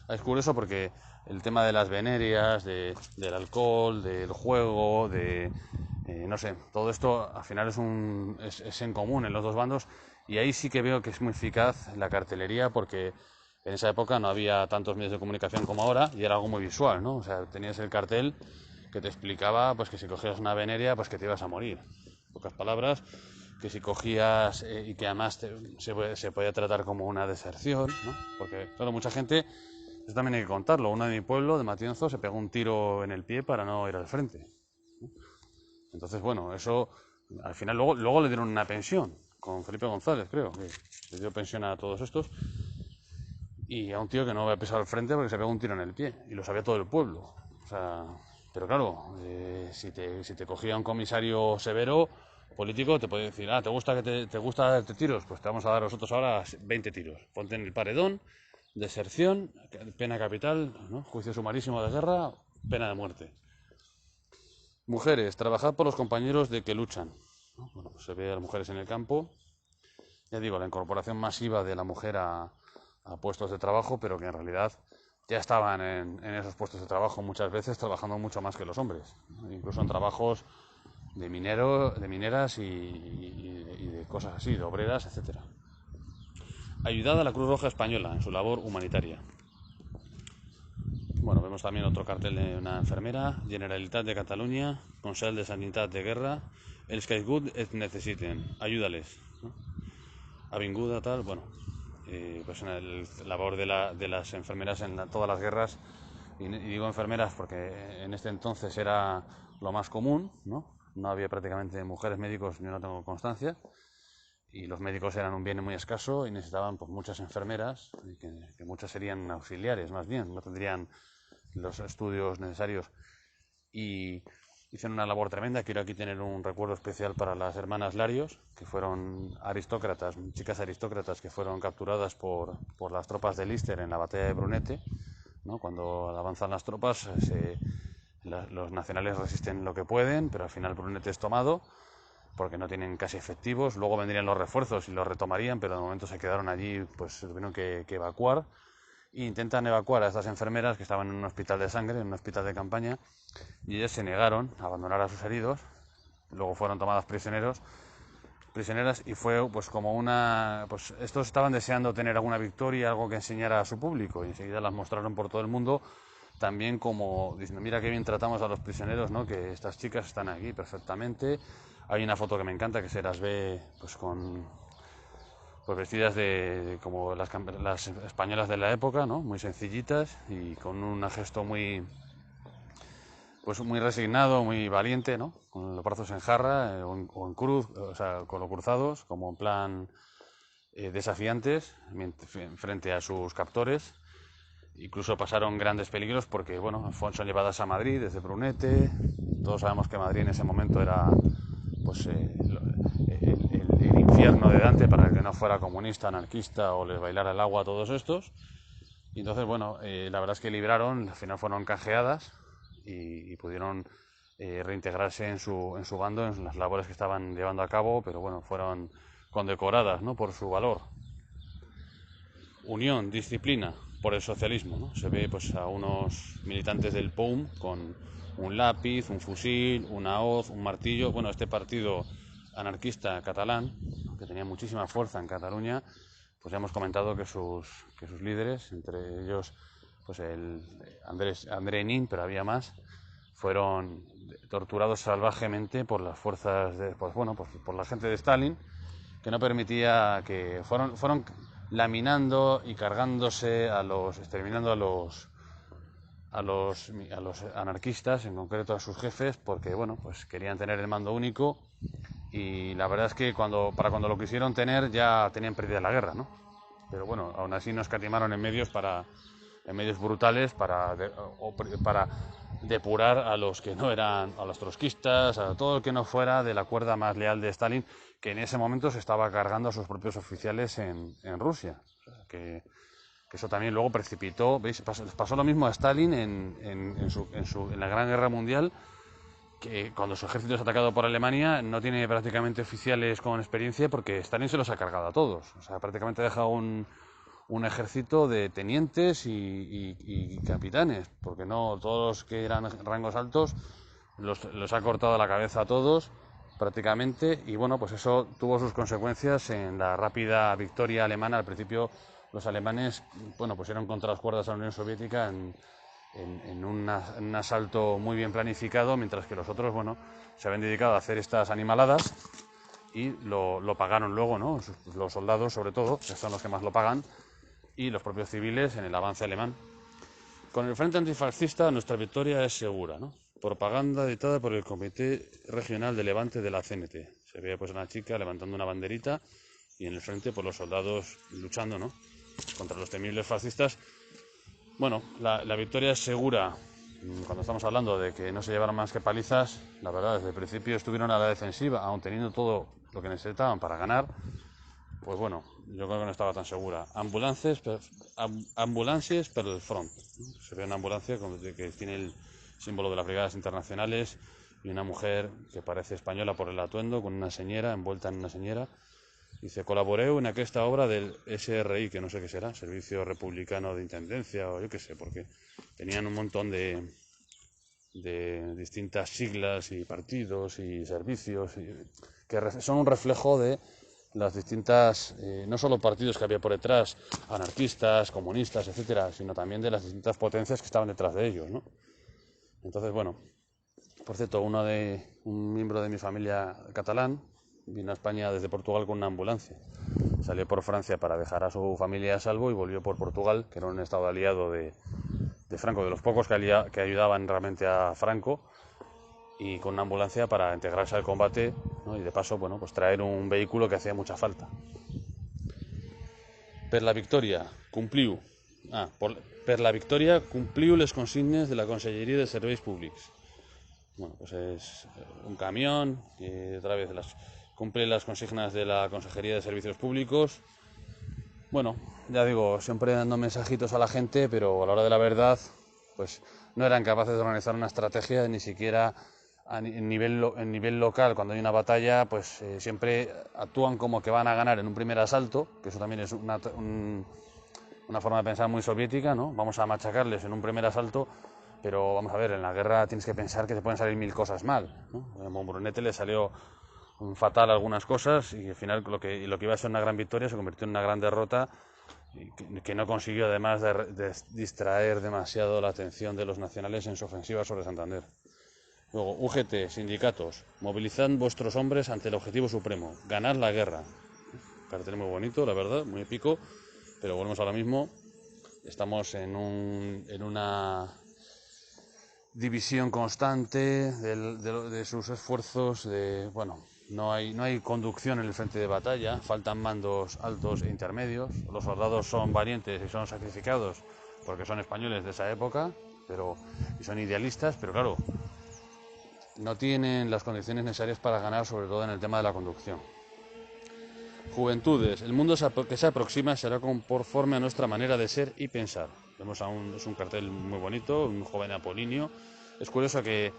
es curioso porque el tema de las venerias, del alcohol, del juego, no sé, todo esto al final es en común en los dos bandos, y ahí sí que veo que es muy eficaz la cartelería, porque en esa época no había tantos medios de comunicación como ahora y era algo muy visual, ¿no? O sea, tenías el cartel que te explicaba pues que si cogías una veneria pues que te ibas a morir. En pocas palabras, que si cogías y que además se podía tratar como una deserción, ¿no? Porque, claro, mucha gente, eso también hay que contarlo, uno de mi pueblo, de Matienzo, se pegó un tiro en el pie para no ir al frente, ¿no? Entonces, bueno, eso, al final luego le dieron una pensión, con Felipe González, creo, que le dio pensión a todos estos, y a un tío que no había pisado al frente porque se pegó un tiro en el pie, y lo sabía todo el pueblo. O sea, pero claro, si te cogía un comisario severo político, te puede decir, ¿te gusta darte tiros? Pues te vamos a dar nosotros ahora 20 tiros. Ponte en el paredón, deserción, pena capital, ¿no? Juicio sumarísimo de guerra, pena de muerte. Mujeres, trabajad por los compañeros de que luchan, ¿no? Bueno, pues se ve a las mujeres en el campo. Ya digo, la incorporación masiva de la mujer a puestos de trabajo, pero que en realidad ya estaban en esos puestos de trabajo muchas veces trabajando mucho más que los hombres, ¿no? Incluso en trabajos de mineras y de cosas así, de obreras, etcétera. Ayudad a la Cruz Roja Española en su labor humanitaria. Bueno, vemos también otro cartel de una enfermera, Generalitat de Cataluña, Consell de Sanitat de Guerra, els que et necesiten, ayúdales, ¿no? Avinguda, tal, bueno, pues en el labor de las enfermeras en todas las guerras, y digo enfermeras porque en este entonces era lo más común, ¿no? No había prácticamente mujeres médicos, yo no tengo constancia, y los médicos eran un bien muy escaso y necesitaban pues muchas enfermeras, que muchas serían auxiliares más bien, no tendrían los estudios necesarios, y hicieron una labor tremenda. Quiero aquí tener un recuerdo especial para las hermanas Larios, que fueron aristócratas, chicas aristócratas que fueron capturadas por las tropas de Lister en la batalla de Brunete, ¿no? Cuando avanzan las tropas, los nacionales resisten lo que pueden, pero al final Brunete es tomado porque no tienen casi efectivos. Luego vendrían los refuerzos y los retomarían, pero de momento se quedaron allí, pues se tuvieron que evacuar. E intentan evacuar a estas enfermeras que estaban en un hospital de sangre, en un hospital de campaña, y ellas se negaron a abandonar a sus heridos. Luego fueron tomadas prisioneras, y fue pues como pues estos estaban deseando tener alguna victoria, algo que enseñar a su público, y enseguida las mostraron por todo el mundo, también como diciendo, mira qué bien tratamos a los prisioneros, ¿no? Que estas chicas están aquí perfectamente. Hay una foto que me encanta que se las ve pues pues vestidas como las españolas de la época, ¿no? Muy sencillitas y con un gesto pues muy resignado, muy valiente, ¿no? Con los brazos en jarra o en cruz, o sea, con los cruzados, como en plan desafiantes frente a sus captores. Incluso pasaron grandes peligros porque, bueno, son llevadas a Madrid desde Brunete. Todos sabemos que Madrid en ese momento era pues el infierno de Dante para el que no fuera comunista, anarquista o les bailara el agua a todos estos. Y entonces, bueno, la verdad es que libraron, al final fueron canjeadas y pudieron reintegrarse en su bando, en las labores que estaban llevando a cabo, pero bueno, fueron condecoradas, ¿no? Por su valor. Unión, disciplina, por el socialismo, ¿no? Se ve pues a unos militantes del POUM con un lápiz, un fusil, una hoz, un martillo. Bueno, este partido anarquista catalán, que tenía muchísima fuerza en Cataluña, pues ya hemos comentado que sus líderes, entre ellos pues el André Nin, pero había más, fueron torturados salvajemente por las fuerzas por la gente de Stalin, que no permitía que fueron laminando y cargándose exterminando a los anarquistas, en concreto a sus jefes, porque bueno, pues querían tener el mando único y la verdad es que para cuando lo quisieron tener ya tenían perdida la guerra, ¿no? Pero bueno, aún así nos escatimaron en medios brutales para depurar a los que no eran, a los trotskistas, a todo el que no fuera de la cuerda más leal de Stalin, que en ese momento se estaba cargando a sus propios oficiales en Rusia. O sea, que eso también luego precipitó, ¿veis? Pasó lo mismo a Stalin en la Gran Guerra Mundial, que cuando su ejército es atacado por Alemania no tiene prácticamente oficiales con experiencia porque Stalin se los ha cargado a todos. O sea, prácticamente ha dejado un ejército de tenientes y capitanes, porque no todos los que eran rangos altos los ha cortado la cabeza a todos prácticamente, y bueno, pues eso tuvo sus consecuencias en la rápida victoria alemana. Al principio los alemanes, bueno, pusieron contra las cuerdas a la Unión Soviética en un asalto muy bien planificado, mientras que los otros, bueno, se habían dedicado a hacer estas animaladas y lo pagaron luego, ¿no? Los soldados, sobre todo, que son los que más lo pagan, y los propios civiles en el avance alemán. Con el Frente Antifascista nuestra victoria es segura, ¿no? Propaganda dictada por el Comité Regional de Levante de la CNT. Se ve pues una chica levantando una banderita y en el frente pues los soldados luchando, ¿no? Contra los temibles fascistas. Bueno, la victoria es segura. Cuando estamos hablando de que no se llevaron más que palizas, la verdad, desde el principio estuvieron a la defensiva, aun teniendo todo lo que necesitaban para ganar. Pues bueno, yo creo que no estaba tan segura. Ambulancias per el front. Se ve una ambulancia que tiene el símbolo de las brigadas internacionales y una mujer que parece española por el atuendo, con una señora, envuelta en una señora. Dice, colaboré en aquesta obra del SRI, que no sé qué será, Servicio Republicano de Intendencia, o yo qué sé, porque tenían un montón de distintas siglas y partidos y servicios que son un reflejo de las distintas, no solo partidos que había por detrás, anarquistas, comunistas, etcétera, sino también de las distintas potencias que estaban detrás de ellos, ¿no? Entonces, bueno, por cierto, un miembro de mi familia catalán vino a España desde Portugal con una ambulancia. Salió por Francia para dejar a su familia a salvo y volvió por Portugal, que era un estado aliado de Franco, de los pocos que ayudaban realmente a Franco, y con una ambulancia para integrarse al combate, ¿no? Y de paso, bueno, pues traer un vehículo que hacía mucha falta. Per la victòria cumpliu les consignes de la Conselleria de Serveis Públics. Bueno, pues es un camión que otra vez cumple las consignas de la Consejería de Servicios Públicos. Bueno, ya digo, siempre dando mensajitos a la gente, pero a la hora de la verdad, pues no eran capaces de organizar una estrategia, ni siquiera en nivel local. Cuando hay una batalla, pues siempre actúan como que van a ganar en un primer asalto, que eso también es una forma de pensar muy soviética, ¿no? Vamos a machacarles en un primer asalto, pero vamos a ver, en la guerra tienes que pensar que te pueden salir 1000 cosas mal, ¿no? A Brunete le salió fatal algunas cosas y al final lo que iba a ser una gran victoria se convirtió en una gran derrota que no consiguió además de distraer demasiado la atención de los nacionales en su ofensiva sobre Santander. Luego, UGT, sindicatos, movilizad vuestros hombres ante el objetivo supremo, ganar la guerra. Cartel muy bonito, la verdad, muy épico, pero volvemos ahora mismo. Estamos en una división constante de sus esfuerzos. No hay conducción en el frente de batalla, faltan mandos altos e intermedios. Los soldados son valientes y son sacrificados porque son españoles de esa época, y son idealistas, pero claro, no tienen las condiciones necesarias para ganar, sobre todo en el tema de la conducción. Juventudes, el mundo que se aproxima será conforme a nuestra manera de ser y pensar. Vemos es un cartel muy bonito, un joven apolíneo. Es curioso que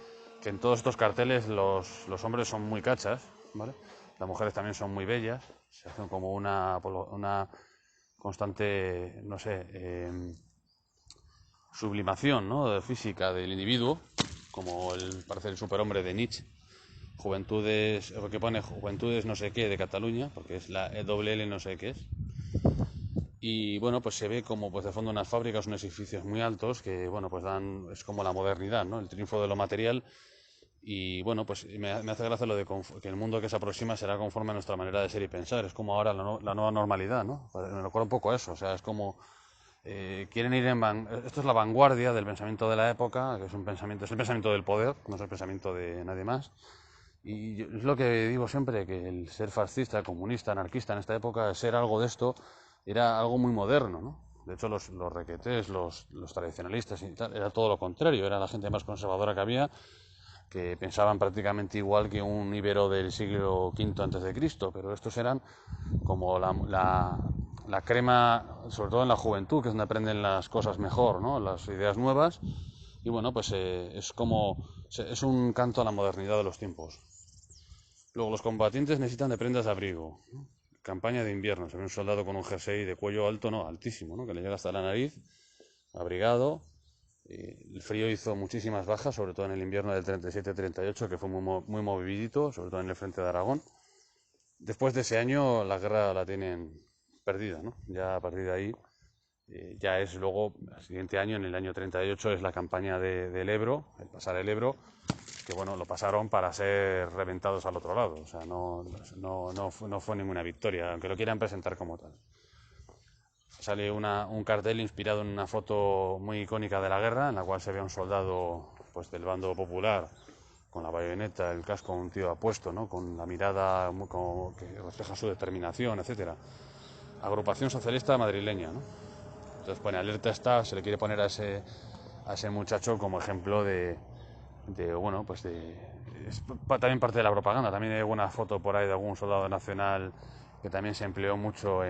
en todos estos carteles los hombres son muy cachas, ¿vale? Las mujeres también son muy bellas, se hacen como una constante, no sé, sublimación, ¿no?, física del individuo, como parece el superhombre de Nietzsche. Juventudes, que pone Juventudes no sé qué de Cataluña, porque es la EWL no sé qué es. Y bueno, pues se ve como pues de fondo unas fábricas, unos edificios muy altos que bueno, pues es como la modernidad, ¿no?, el triunfo de lo material. Y bueno, pues me hace gracia lo de que el mundo que se aproxima será conforme a nuestra manera de ser y pensar. Es como ahora la nueva normalidad, ¿no? Me recuerda un poco a eso, o sea, es como quieren ir esto es la vanguardia del pensamiento de la época, que es el pensamiento del poder, no es el pensamiento de nadie más. Y es lo que digo siempre, que el ser fascista, comunista, anarquista en esta época, ser algo de esto, era algo muy moderno, ¿no? De hecho, los requetés, los tradicionalistas y tal, era todo lo contrario, era la gente más conservadora que había, que pensaban prácticamente igual que un íbero del siglo V antes de Cristo, pero estos eran como la crema, sobre todo en la juventud, que es donde aprenden las cosas mejor, ¿no?, las ideas nuevas. Y bueno, pues es un canto a la modernidad de los tiempos. Luego, los combatientes necesitan de prendas de abrigo. Campaña de invierno. Se ve un soldado con un jersey de cuello alto, no, altísimo, ¿no?, que le llega hasta la nariz, abrigado. El frío hizo muchísimas bajas, sobre todo en el invierno del 37-38, que fue muy movidito, sobre todo en el frente de Aragón. Después de ese año, la guerra la tienen perdida, ¿no? Ya a partir de ahí, ya es luego, el siguiente año, en el año 38, es la campaña del Ebro, el pasar el Ebro, que bueno, lo pasaron para ser reventados al otro lado. O sea, no fue ninguna victoria, aunque lo quieran presentar como tal. Sale un cartel inspirado en una foto muy icónica de la guerra, en la cual se ve a un soldado pues del bando popular con la bayoneta, el casco, un tío apuesto, ¿no?, con la mirada que refleja su determinación, etcétera. Agrupación Socialista Madrileña, ¿no? Entonces pone alerta está, se le quiere poner a ese muchacho como ejemplo bueno, pues es también parte de la propaganda. También hay alguna foto por ahí de algún soldado nacional que también se empleó mucho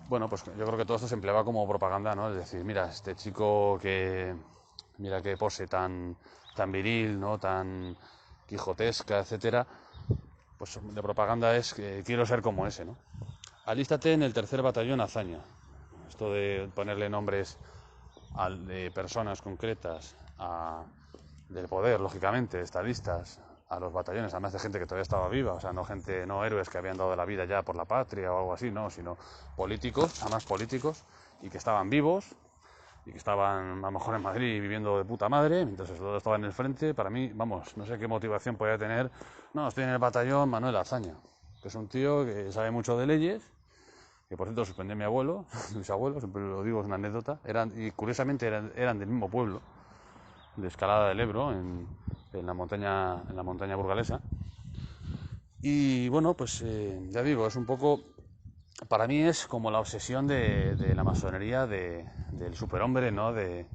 bueno, pues yo creo que todo esto se empleaba como propaganda, ¿no? Es decir, mira, este chico mira qué pose tan viril, ¿no?, tan quijotesca, etcétera. Pues de propaganda es que quiero ser como ese, ¿no? Alístate en el tercer batallón Azaña. Esto de ponerle nombres de personas concretas del poder, lógicamente, estadistas, a los batallones, además de gente que todavía estaba viva, o sea, no héroes que habían dado la vida ya por la patria o algo así, no, sino políticos, además políticos, y que estaban vivos, y que estaban a lo mejor en Madrid viviendo de puta madre, mientras el soldado estaba en el frente. Para mí, vamos, no sé qué motivación podía tener. No, estoy en el batallón Manuel Azaña, que es un tío que sabe mucho de leyes, que por cierto sorprendió a mi abuelo, mis abuelos, siempre lo digo, es una anécdota, y curiosamente eran del mismo pueblo, de Escalada del Ebro, en la montaña burgalesa. Y bueno, pues ya digo, es un poco, para mí es como la obsesión de la masonería del superhombre, ¿no?, de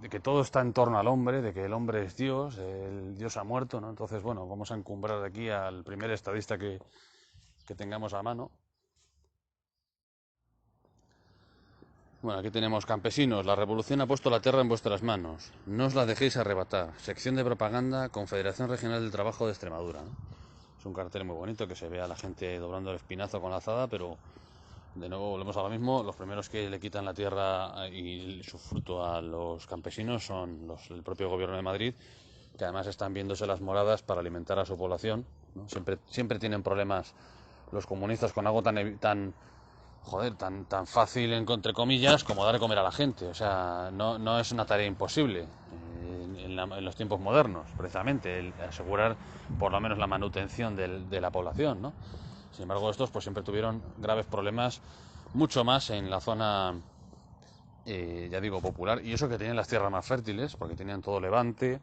que todo está en torno al hombre, de que el hombre es Dios, el Dios ha muerto, ¿no? Entonces, bueno, vamos a encumbrar aquí al primer estadista que tengamos a mano. Bueno, aquí tenemos: campesinos, la revolución ha puesto la tierra en vuestras manos, no os la dejéis arrebatar. Sección de propaganda, Confederación Regional del Trabajo de Extremadura, ¿no? Es un cartel muy bonito que se ve a la gente doblando el espinazo con la azada, pero de nuevo volvemos a lo mismo. Los primeros que le quitan la tierra y su fruto a los campesinos son el propio gobierno de Madrid, que además están viéndose las moradas para alimentar a su población, ¿no? Siempre tienen problemas los comunistas con algo tan fácil, entre comillas, como dar de comer a la gente. O sea, no es una tarea imposible en los tiempos modernos, precisamente, el asegurar por lo menos la manutención de la población, ¿no? Sin embargo, estos pues siempre tuvieron graves problemas, mucho más en la zona, ya digo, popular, y eso que tenían las tierras más fértiles, porque tenían todo Levante,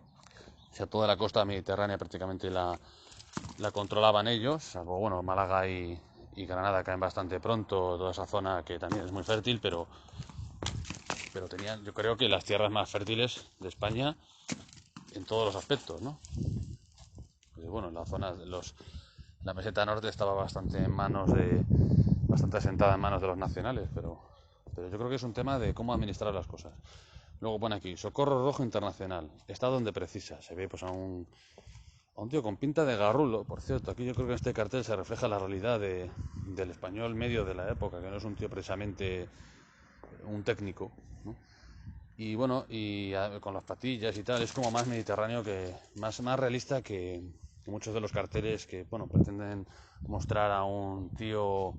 o sea, toda la costa mediterránea prácticamente la controlaban ellos, salvo, bueno, Málaga y Granada caen bastante pronto, toda esa zona que también es muy fértil, pero tenían, yo creo que las tierras más fértiles de España en todos los aspectos, ¿no? Pues bueno, la meseta norte estaba bastante asentada en manos de los nacionales, pero yo creo que es un tema de cómo administrar las cosas. Luego pone aquí, Socorro Rojo Internacional, está donde precisa. Se ve pues a un tío con pinta de garrulo. Por cierto, aquí yo creo que en este cartel se refleja la realidad del español medio de la época, que no es un tío precisamente un técnico, ¿no? Y bueno, con las patillas y tal, es como más mediterráneo, más realista que muchos de los carteles que, bueno, pretenden mostrar a un tío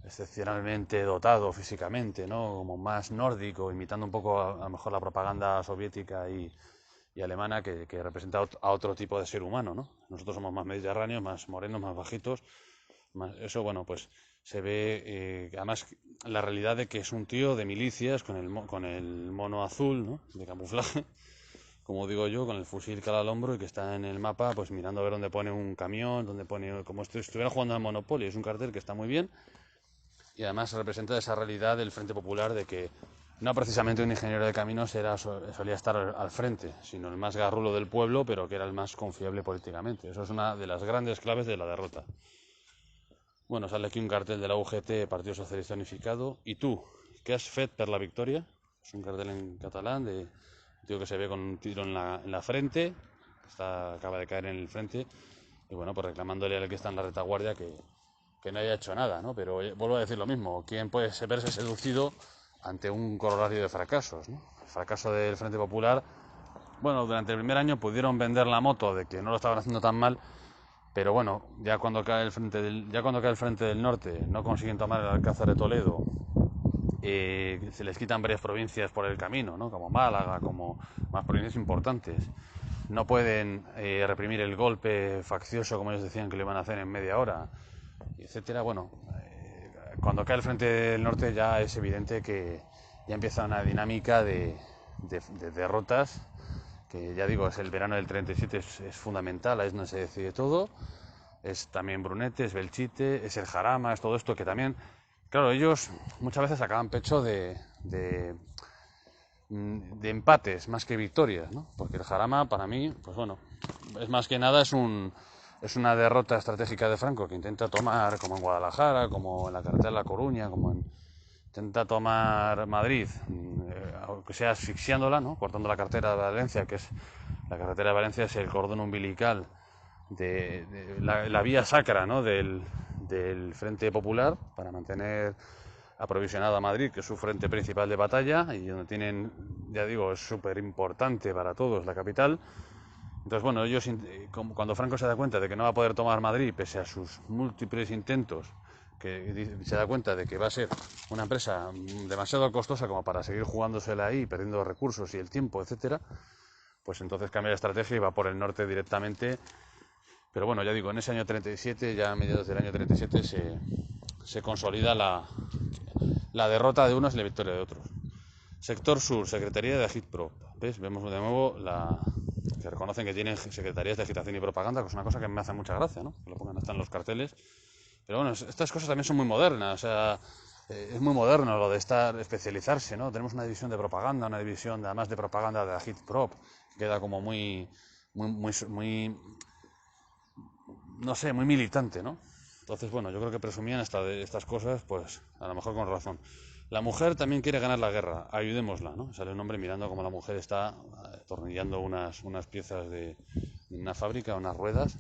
excepcionalmente dotado físicamente, ¿no? Como más nórdico, imitando un poco a lo mejor la propaganda soviética y alemana que representa a otro tipo de ser humano, ¿no? Nosotros somos más mediterráneos, más morenos, más bajitos. Eso, bueno, pues se ve, además, la realidad de que es un tío de milicias con el mono azul, ¿no? De camuflaje, como digo yo, con el fusil cara al hombro y que está en el mapa, pues mirando a ver dónde pone un camión, dónde pone, como si estuviera jugando al Monopoly. Es un cartel que está muy bien y además representa esa realidad del Frente Popular de que no precisamente un ingeniero de caminos solía estar al frente, sino el más garrulo del pueblo, pero que era el más confiable políticamente. Eso es una de las grandes claves de la derrota. Bueno, sale aquí un cartel de la UGT, Partido Socialista Unificado. ¿Y tú? ¿Qué has fet per la victoria? Es un cartel en catalán de un tío que se ve con un tiro en la frente, acaba de caer en el frente, y bueno, pues reclamándole al que está en la retaguardia que no haya hecho nada, ¿no? Pero vuelvo a decir lo mismo, ¿quién puede verse seducido ante un corolario de fracasos, ¿no? El fracaso del Frente Popular, bueno, durante el primer año pudieron vender la moto de que no lo estaban haciendo tan mal, pero bueno, ya cuando cae el frente del norte, no consiguen tomar el Alcázar de Toledo, se les quitan varias provincias por el camino, ¿no? Como Málaga, como más provincias importantes. No pueden reprimir el golpe faccioso, como ellos decían que lo iban a hacer en media hora, etcétera. Bueno, cuando cae el frente del norte ya es evidente que ya empieza una dinámica de derrotas, que ya digo, es el verano del 37, es fundamental, ahí es donde se decide todo. Es también Brunete, es Belchite, es el Jarama, es todo esto que también, claro, ellos muchas veces sacaban pecho de empates más que victorias, ¿no? Porque el Jarama para mí, pues bueno, es más que nada es una derrota estratégica de Franco que intenta tomar, como en Guadalajara, como en la carretera de La Coruña, intenta tomar Madrid, aunque sea asfixiándola, ¿no? Cortando la carretera de Valencia, la carretera de Valencia es el cordón umbilical de la vía sacra, ¿no? del Frente Popular para mantener aprovisionada a Madrid, que es su frente principal de batalla y donde tienen, ya digo, es súper importante para todos la capital. Entonces, bueno, ellos, cuando Franco se da cuenta de que no va a poder tomar Madrid, pese a sus múltiples intentos, que se da cuenta de que va a ser una empresa demasiado costosa como para seguir jugándosela ahí, perdiendo recursos y el tiempo, etcétera, pues entonces cambia de estrategia y va por el norte directamente. Pero bueno, ya digo, en ese año 37, ya a mediados del año 37, se consolida la derrota de unos y la victoria de otros. Sector Sur, Secretaría de Agitprop. ¿Ves? Vemos de nuevo que reconocen que tienen secretarías de agitación y propaganda, que es una cosa que me hace mucha gracia, ¿no? Que lo pongan hasta en los carteles. Pero bueno, estas cosas también son muy modernas, o sea, es muy moderno lo de especializarse, ¿no? Tenemos una división de propaganda, una división además de propaganda de Agitprop, que queda como muy no sé, muy militante, ¿no? Entonces, bueno, yo creo que presumían hasta de estas cosas, pues a lo mejor con razón. La mujer también quiere ganar la guerra, ayudémosla, ¿no? Sale un hombre mirando cómo la mujer está atornillando unas piezas de una fábrica, unas ruedas.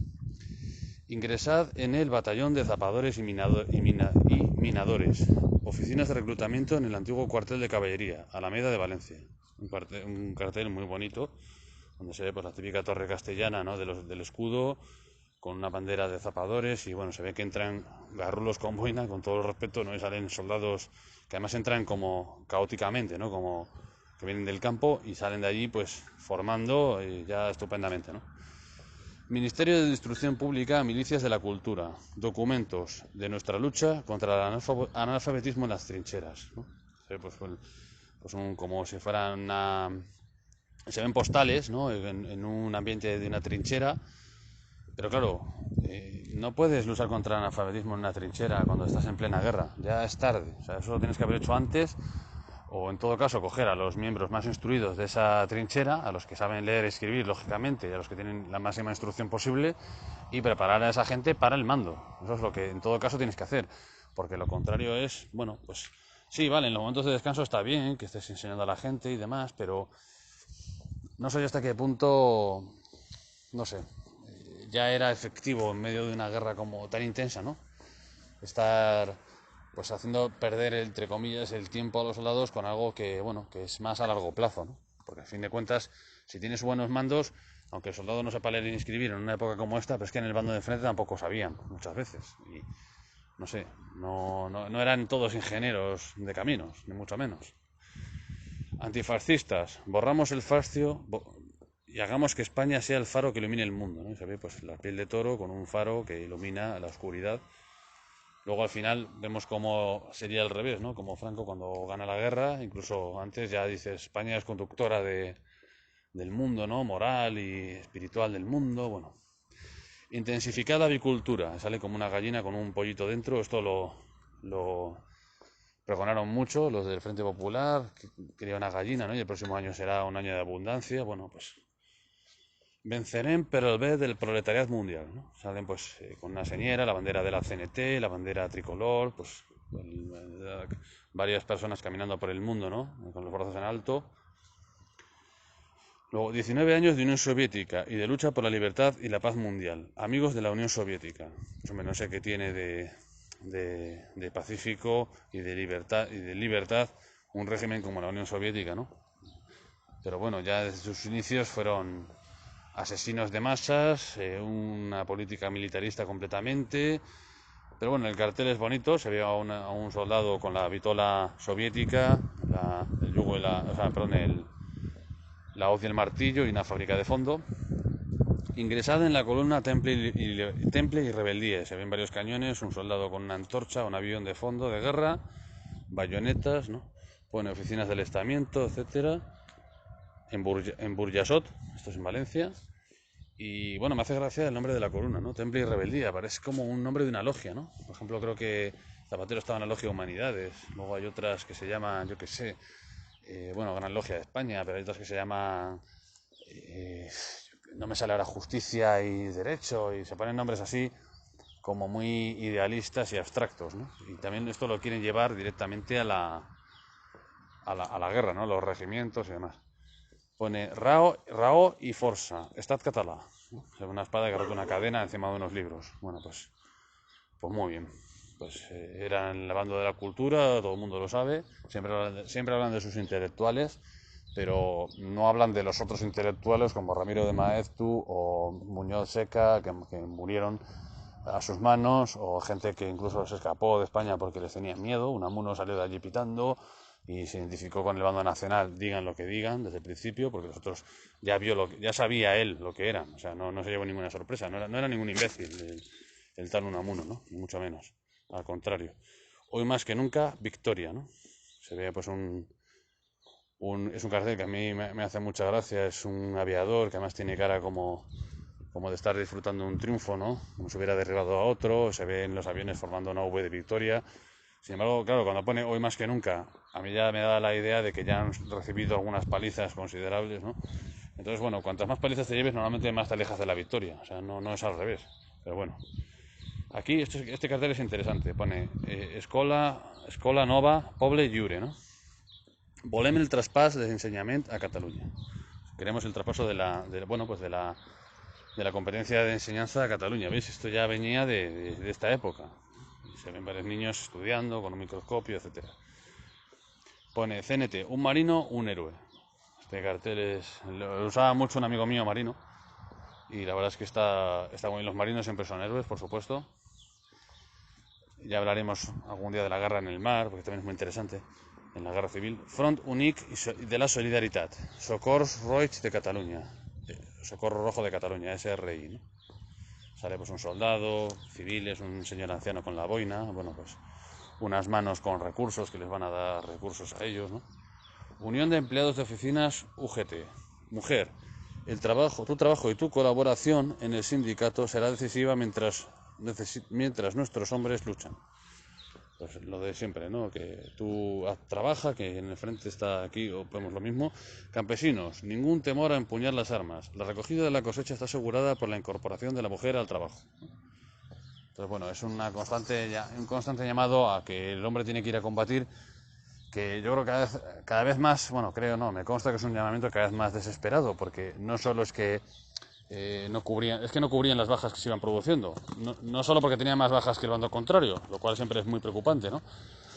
Ingresad en el batallón de zapadores y minadores. Oficinas de reclutamiento en el antiguo cuartel de caballería, Alameda de Valencia. Un cartel muy bonito, donde se ve pues la típica torre castellana, ¿no? Del escudo, con una bandera de zapadores y bueno, se ve que entran garrulos con boina, con todo el respeto, ¿no? Y salen soldados que además entran como caóticamente, ¿no? Como que vienen del campo y salen de allí pues formando ya estupendamente, ¿no? Ministerio de Instrucción Pública, Milicias de la Cultura, documentos de nuestra lucha contra el analfabetismo en las trincheras, ¿no? Como si fueran se ven postales, ¿no? En un ambiente de una trinchera, pero claro, no puedes luchar contra el analfabetismo en una trinchera cuando estás en plena guerra, ya es tarde, o sea, eso lo tienes que haber hecho antes, o en todo caso coger a los miembros más instruidos de esa trinchera, a los que saben leer y escribir lógicamente, y a los que tienen la máxima instrucción posible, y preparar a esa gente para el mando. Eso es lo que en todo caso tienes que hacer, porque lo contrario es, bueno, pues sí, vale, en los momentos de descanso está bien que estés enseñando a la gente y demás, pero no sé hasta qué punto, no sé, ya era efectivo en medio de una guerra como tan intensa, ¿no? Estar pues haciendo perder, entre comillas, el tiempo a los soldados con algo que, bueno, que es más a largo plazo, ¿no? Porque a fin de cuentas, si tienes buenos mandos, aunque el soldado no sepa leer ni escribir en una época como esta, pues que en el bando de frente tampoco sabían, muchas veces. Y no sé, no eran todos ingenieros de caminos, ni mucho menos. Antifascistas, borramos el fascio y hagamos que España sea el faro que ilumine el mundo, ¿no? Y se ve pues la piel de toro con un faro que ilumina la oscuridad. Luego al final vemos cómo sería al revés, ¿no? Como Franco cuando gana la guerra, incluso antes ya dice España es conductora del mundo, ¿no? Moral y espiritual del mundo, bueno. Intensificada avicultura, sale como una gallina con un pollito dentro, esto lo pregonaron mucho los del Frente Popular, que quería una gallina, ¿no? Y el próximo año será un año de abundancia, bueno, pues vencerán pero el B del proletariado mundial, ¿no? Salen pues con una señera, la bandera de la CNT, la bandera tricolor, pues varias personas caminando por el mundo, ¿no? Con los brazos en alto. Luego, 19 años de Unión Soviética y de lucha por la libertad y la paz mundial. Amigos de la Unión Soviética. Pues, hombre, no sé qué tiene de pacífico y de libertad un régimen como la Unión Soviética, ¿no? Pero bueno, ya desde sus inicios fueron asesinos de masas, una política militarista completamente. Pero bueno, el cartel es bonito, se ve a un soldado con la vitola soviética, el yugo y la hoz y el martillo y una fábrica de fondo. Ingresada en la columna Temple y Rebeldía. Se ven varios cañones, un soldado con una antorcha, un avión de fondo de guerra, bayonetas, ¿no? Pone oficinas del estamiento, etcétera. En Burjasot, esto es en Valencia. Y bueno, me hace gracia el nombre de la columna, ¿no? Temple y Rebeldía, parece como un nombre de una logia, ¿no? Por ejemplo, creo que Zapatero estaba en la Logia de Humanidades, luego hay otras que se llaman, yo qué sé, bueno, Gran Logia de España, pero hay otras que se llaman, no me sale ahora, Justicia y Derecho, y se ponen nombres así como muy idealistas y abstractos, ¿no? Y también esto lo quieren llevar directamente a la guerra, ¿no? Los regimientos y demás. Pone Rao y Forza, Estat Català. Una espada que ha roto una cadena encima de unos libros. Bueno, pues muy bien. Pues eran la banda de la cultura, todo el mundo lo sabe. Siempre hablan de sus intelectuales, pero no hablan de los otros intelectuales como Ramiro de Maeztu o Muñoz Seca, que murieron a sus manos, o gente que incluso se escapó de España porque les tenía miedo. Unamuno salió de allí pitando y se identificó con el bando nacional, digan lo que digan desde el principio, porque los otros ya sabía él lo que eran, o sea, no se llevó ninguna sorpresa, no era ningún imbécil el tal Unamuno, ¿no? Ni mucho menos, al contrario. Hoy más que nunca, victoria, ¿no? Se ve pues es un cartel que a mí me hace mucha gracia, es un aviador que además tiene cara como de estar disfrutando un triunfo, ¿no? Como si hubiera derribado a otro, se ven los aviones formando una V de victoria. Sin embargo, claro, cuando pone hoy más que nunca, a mí ya me da la idea de que ya han recibido algunas palizas considerables, ¿no? Entonces, bueno, cuantas más palizas te lleves, normalmente más te alejas de la victoria. O sea, no es al revés. Pero bueno, aquí este cartel es interesante. Pone Escola Nova Poble Lliure, ¿no? Volem el traspàs de enseñament a Cataluña. Queremos el traspaso de la competencia de enseñanza a Cataluña. ¿Veis? Esto ya venía de esta época. Se ven varios niños estudiando con un microscopio, etcétera. Pone CNT, un marino, un héroe. Este cartel lo usaba mucho un amigo mío marino. y la verdad es que está muy bien. Los marinos siempre son héroes, por supuesto. Ya hablaremos algún día de la guerra en el mar, porque también es muy interesante, en la guerra civil. Front Unique de la Solidaritat, Socors Roig de Cataluña, Socorro Rojo de Cataluña, SRI, ¿no? Sale pues un soldado, civiles, un señor anciano con la boina, bueno, pues unas manos con recursos que les van a dar recursos a ellos, ¿no? Unión de Empleados de Oficinas UGT. Mujer, tu trabajo y tu colaboración en el sindicato será decisiva mientras nuestros hombres luchan. Pues lo de siempre, ¿no? Que tú trabaja, que en el frente está aquí, o vemos lo mismo. Campesinos, ningún temor a empuñar las armas. La recogida de la cosecha está asegurada por la incorporación de la mujer al trabajo. Entonces, bueno, es un constante llamado a que el hombre tiene que ir a combatir, que yo creo que cada vez más, bueno, creo no, me consta que es un llamamiento cada vez más desesperado, porque no solo es que no cubrían las bajas que se iban produciendo, no solo porque tenían más bajas que el bando contrario, lo cual siempre es muy preocupante, ¿no?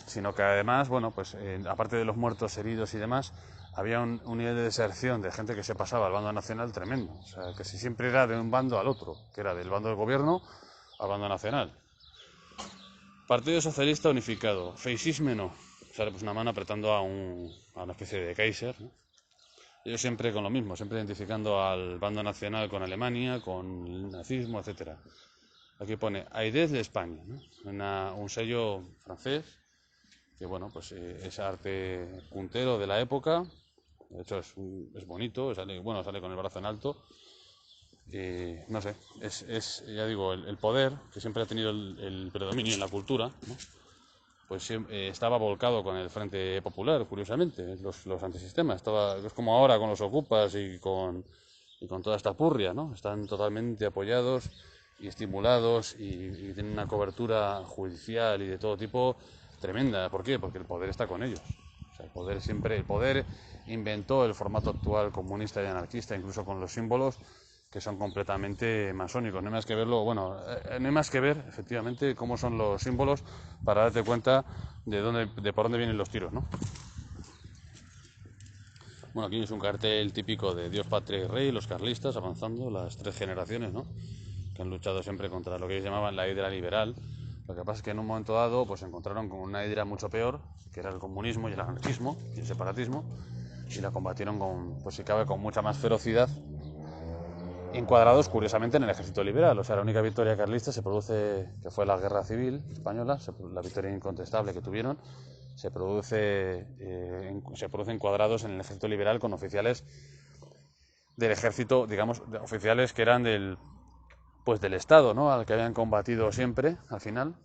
Sino que además, bueno, pues aparte de los muertos, heridos y demás, había un nivel de deserción de gente que se pasaba al bando nacional tremendo, o sea, que si siempre era de un bando al otro, que era del bando del gobierno al bando nacional. Partido Socialista Unificado, feixisme no, sale pues una mano apretando a una especie de Kaiser, ¿no? Ellos siempre con lo mismo, siempre identificando al bando nacional con Alemania, con el nazismo, etcétera. Aquí pone Aidez de España, ¿no? Un sello francés, que bueno, pues es arte puntero de la época. De hecho es bonito, sale con el brazo en alto. No sé, ya digo, el poder, que siempre ha tenido el predominio en la cultura, ¿no? Pues estaba volcado con el Frente Popular, curiosamente, los antisistemas. Es como ahora con los ocupas y con toda esta purria, ¿no? Están totalmente apoyados y estimulados y tienen una cobertura judicial y de todo tipo tremenda. ¿Por qué? Porque el poder está con ellos. O sea, el poder inventó el formato actual comunista y anarquista, incluso con los símbolos que son completamente masónicos. No hay más que verlo, no hay más que ver, efectivamente, cómo son los símbolos para darte cuenta de por dónde vienen los tiros, ¿no? Bueno, aquí es un cartel típico de Dios, Patria y Rey, los carlistas avanzando, las tres generaciones, ¿no? Que han luchado siempre contra lo que ellos llamaban la hidra liberal. Lo que pasa es que en un momento dado pues se encontraron con una hidra mucho peor, que era el comunismo y el anarquismo y el separatismo, y la combatieron pues si cabe, con mucha más ferocidad, encuadrados curiosamente en el ejército liberal. O sea, la única victoria carlista se produce, que fue la guerra civil española, la victoria incontestable que tuvieron, se produce encuadrados en el ejército liberal con oficiales del ejército, digamos, oficiales que eran del Estado, ¿no? Al que habían combatido siempre, al final.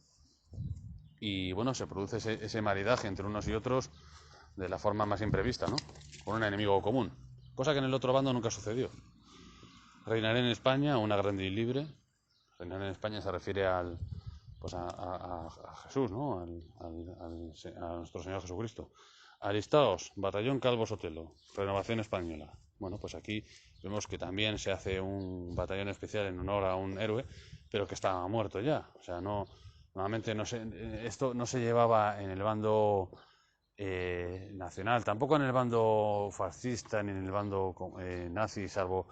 Y bueno, se produce ese maridaje entre unos y otros de la forma más imprevista, ¿no? Con un enemigo común. Cosa que en el otro bando nunca sucedió. Reinaré en España, una grande y libre. Reinaré en España se refiere a Jesús, ¿no? A nuestro Señor Jesucristo. Alistaos, Batallón Calvo Sotelo, Renovación Española. Bueno, pues aquí vemos que también se hace un batallón especial en honor a un héroe, pero que estaba muerto ya. O sea, normalmente esto no se llevaba en el bando nacional, tampoco en el bando fascista ni en el bando nazi, salvo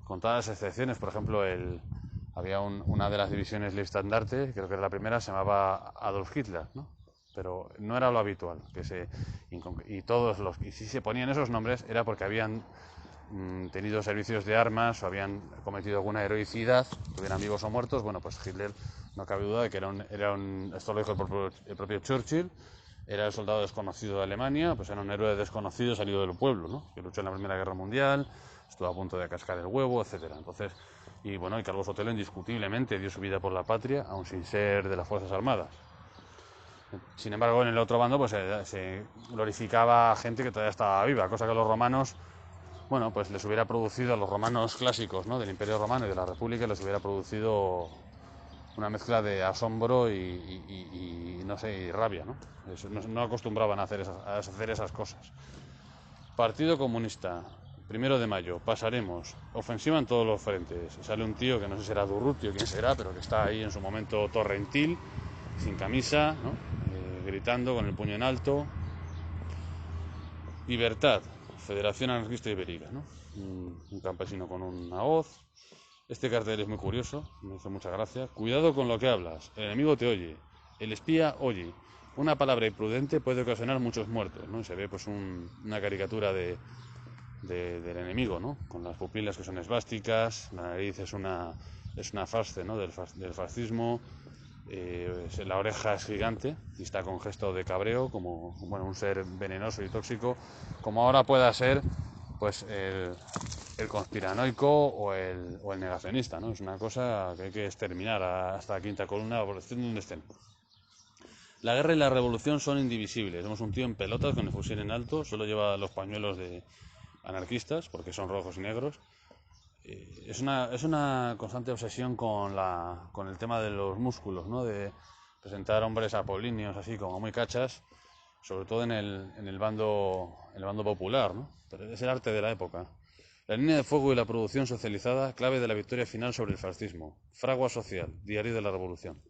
con todas las excepciones. Por ejemplo, había una de las divisiones Leibstandarte, creo que era la primera, se llamaba Adolf Hitler, ¿no? Pero no era lo habitual. Y si se ponían esos nombres era porque habían tenido servicios de armas o habían cometido alguna heroicidad, tuvieran vivos o muertos. Bueno, pues Hitler, no cabe duda de que esto lo dijo el propio Churchill, era el soldado desconocido de Alemania, pues era un héroe desconocido salido del pueblo, ¿no? Que luchó en la Primera Guerra Mundial, estuvo a punto de cascar el huevo, etcétera. Entonces, y Calvo Sotelo indiscutiblemente dio su vida por la patria, aun sin ser de las Fuerzas Armadas. Sin embargo, en el otro bando pues se glorificaba a gente que todavía estaba viva, cosa que los romanos, bueno, pues les hubiera producido, a los romanos clásicos, ¿no? Del Imperio Romano y de la República, les hubiera producido una mezcla de asombro y no sé, y rabia, ¿no? No acostumbraban a hacer esas cosas. Partido Comunista, 1 de mayo, pasaremos, ofensiva en todos los frentes. Sale un tío que no sé si será Durruti o quién será, pero que está ahí en su momento torrentil, sin camisa, ¿no? Gritando con el puño en alto. Libertad, Federación Anarquista Ibérica, ¿no? Un campesino con una hoz. Este cartel es muy curioso, me hizo mucha gracia. Cuidado con lo que hablas, el enemigo te oye, el espía oye. Una palabra imprudente puede ocasionar muchos muertos, ¿no? Y se ve pues una caricatura del enemigo, ¿no? Con las pupilas que son esvásticas, la nariz es una fasce, ¿no? del fascismo, la oreja es gigante y está con gesto de cabreo, como bueno, un ser venenoso y tóxico, como ahora pueda ser pues el conspiranoico o el negacionista, ¿no? Es una cosa que hay que exterminar hasta la quinta columna, por estén donde estén. La guerra y la revolución son indivisibles. Vemos un tío en pelotas con el fusil en alto, solo lleva los pañuelos de anarquistas, porque son rojos y negros. Es una constante obsesión con el tema de los músculos, ¿no? De presentar hombres apolíneos así como muy cachas, sobre todo en el bando popular, ¿no? Pero es el arte de la época. La línea de fuego y la producción socializada, clave de la victoria final sobre el fascismo. Fragua social, diario de la revolución.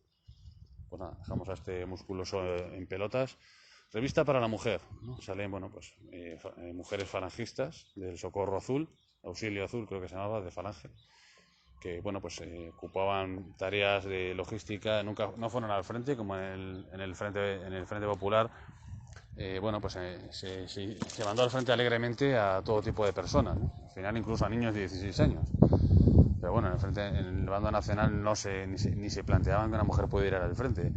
Pues nada, dejamos a este musculoso en pelotas. Revista para la mujer, ¿no? Salen, bueno, pues mujeres falangistas del Socorro Azul, Auxilio Azul creo que se llamaba, de Falange, que, bueno, pues ocupaban tareas de logística, no fueron al frente como en el frente popular. Bueno, pues se mandó al frente alegremente a todo tipo de personas, ¿no? Al final incluso a niños de 16 años. Pero bueno, en el bando nacional ni se planteaban que una mujer pudiera ir al frente.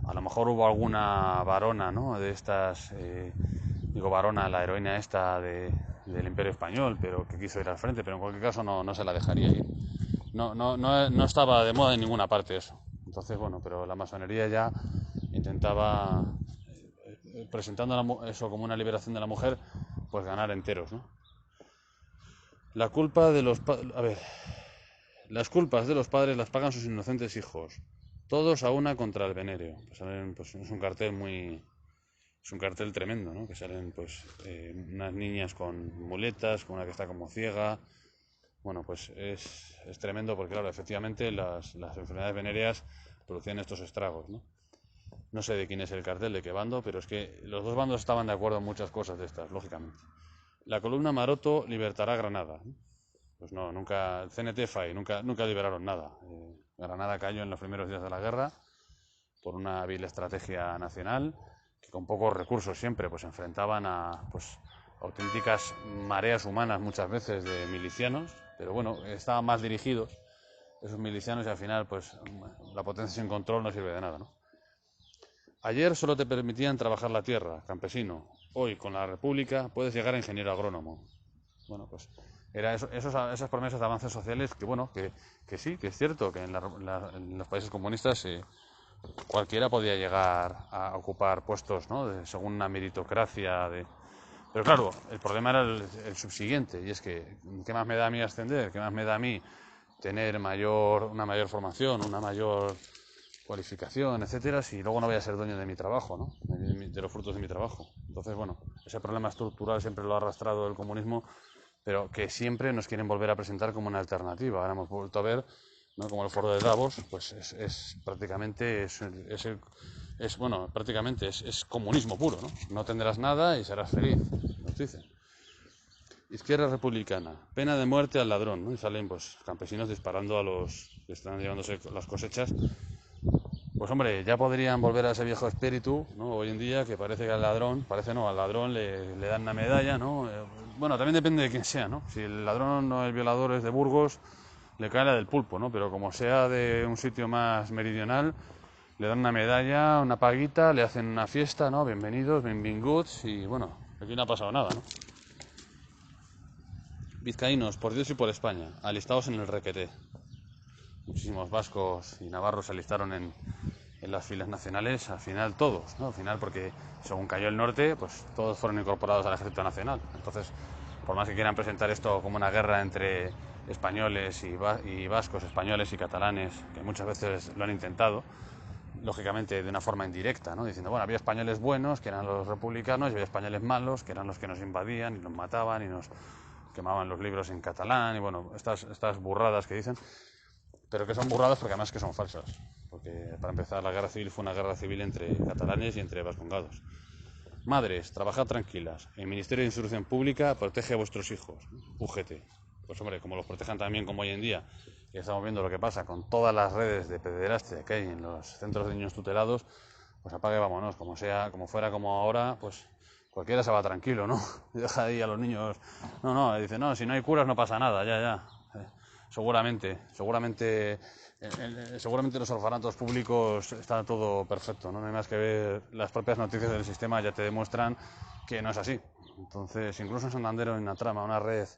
A lo mejor hubo alguna varona, ¿no? De estas, digo varona, la heroína esta del Imperio Español, pero que quiso ir al frente, pero en cualquier caso no se la dejaría ir. No estaba de moda en ninguna parte eso. Entonces, bueno, pero la masonería ya intentaba, presentando eso como una liberación de la mujer, pues ganar enteros, ¿no? La culpa de los... A ver, las culpas de los padres las pagan sus inocentes hijos. Todos a una contra el venéreo. Pues es un cartel es un cartel tremendo, ¿no? Que salen pues unas niñas con muletas, con una que está como ciega. Bueno, pues es tremendo porque, claro, efectivamente las enfermedades venéreas producen estos estragos, ¿no? No sé de quién es el cartel, de qué bando, pero es que los dos bandos estaban de acuerdo en muchas cosas de estas, lógicamente. La columna Maroto libertará Granada, ¿no? Pues no, nunca, CNT FAI, nunca liberaron nada. Granada cayó en los primeros días de la guerra por una vil estrategia nacional, que con pocos recursos siempre pues enfrentaban a pues auténticas mareas humanas muchas veces de milicianos, pero bueno, estaban más dirigidos esos milicianos y al final pues la potencia sin control no sirve de nada, ¿no? Ayer solo te permitían trabajar la tierra, campesino. Hoy, con la República, puedes llegar a ingeniero agrónomo. Bueno, pues era esas promesas de avances sociales que, bueno, que sí, que es cierto que en los países comunistas cualquiera podía llegar a ocupar puestos, ¿no? Según una meritocracia de... Pero claro, el problema era el subsiguiente, y es que, ¿qué más me da a mí ascender? ¿Qué más me da a mí tener una mayor formación, una mayor cualificación, etcétera, si luego no voy a ser dueño de mi trabajo, ¿no? De los frutos de mi trabajo? Entonces, bueno, ese problema estructural siempre lo ha arrastrado el comunismo, pero que siempre nos quieren volver a presentar como una alternativa. Ahora hemos vuelto a ver, ¿no? Como el foro de Davos, pues prácticamente prácticamente es comunismo puro, ¿no? No tendrás nada y serás feliz, nos dicen. Izquierda Republicana, pena de muerte al ladrón, ¿no? Y salen pues campesinos disparando a los que están llevándose las cosechas. Pues hombre, ya podrían volver a ese viejo espíritu, ¿no? Hoy en día, que parece que al ladrón, al ladrón le dan una medalla, ¿no? Bueno, también depende de quién sea, ¿no? Si el ladrón o el violador es de Burgos, le cae la del pulpo, ¿no? Pero como sea de un sitio más meridional, le dan una medalla, una paguita, le hacen una fiesta, ¿no? Bienvenidos, benvinguts, y bueno, aquí no ha pasado nada, ¿no? Vizcaínos, por Dios y por España, alistados en el requeté. Muchísimos vascos y navarros se alistaron en las filas nacionales, al final todos, ¿no? Al final porque según cayó el norte, pues todos fueron incorporados al ejército nacional. Entonces, por más que quieran presentar esto como una guerra entre españoles y vascos, españoles y catalanes, que muchas veces lo han intentado, lógicamente de una forma indirecta, ¿no? Diciendo, bueno, había españoles buenos, que eran los republicanos, y había españoles malos, que eran los que nos invadían y nos mataban y nos quemaban los libros en catalán, y bueno, estas burradas que dicen, pero que son burradas porque además que son falsas. Porque para empezar la guerra civil fue una guerra civil entre catalanes y entre vascongados. Madres, trabajad tranquilas. El Ministerio de Instrucción Pública protege a vuestros hijos. UGT. Pues hombre, como los protejan también como hoy en día y estamos viendo lo que pasa con todas las redes de pederastia que hay en los centros de niños tutelados, pues apague vámonos, como sea, como fuera como ahora, pues cualquiera se va tranquilo, ¿no? Deja ahí a los niños. No, dice, no, si no hay curas no pasa nada, ya. Seguramente los orfanatos públicos está todo perfecto, ¿no? No hay más que ver las propias noticias del sistema, ya te demuestran que no es así. Entonces, incluso en Santander hay una trama, una red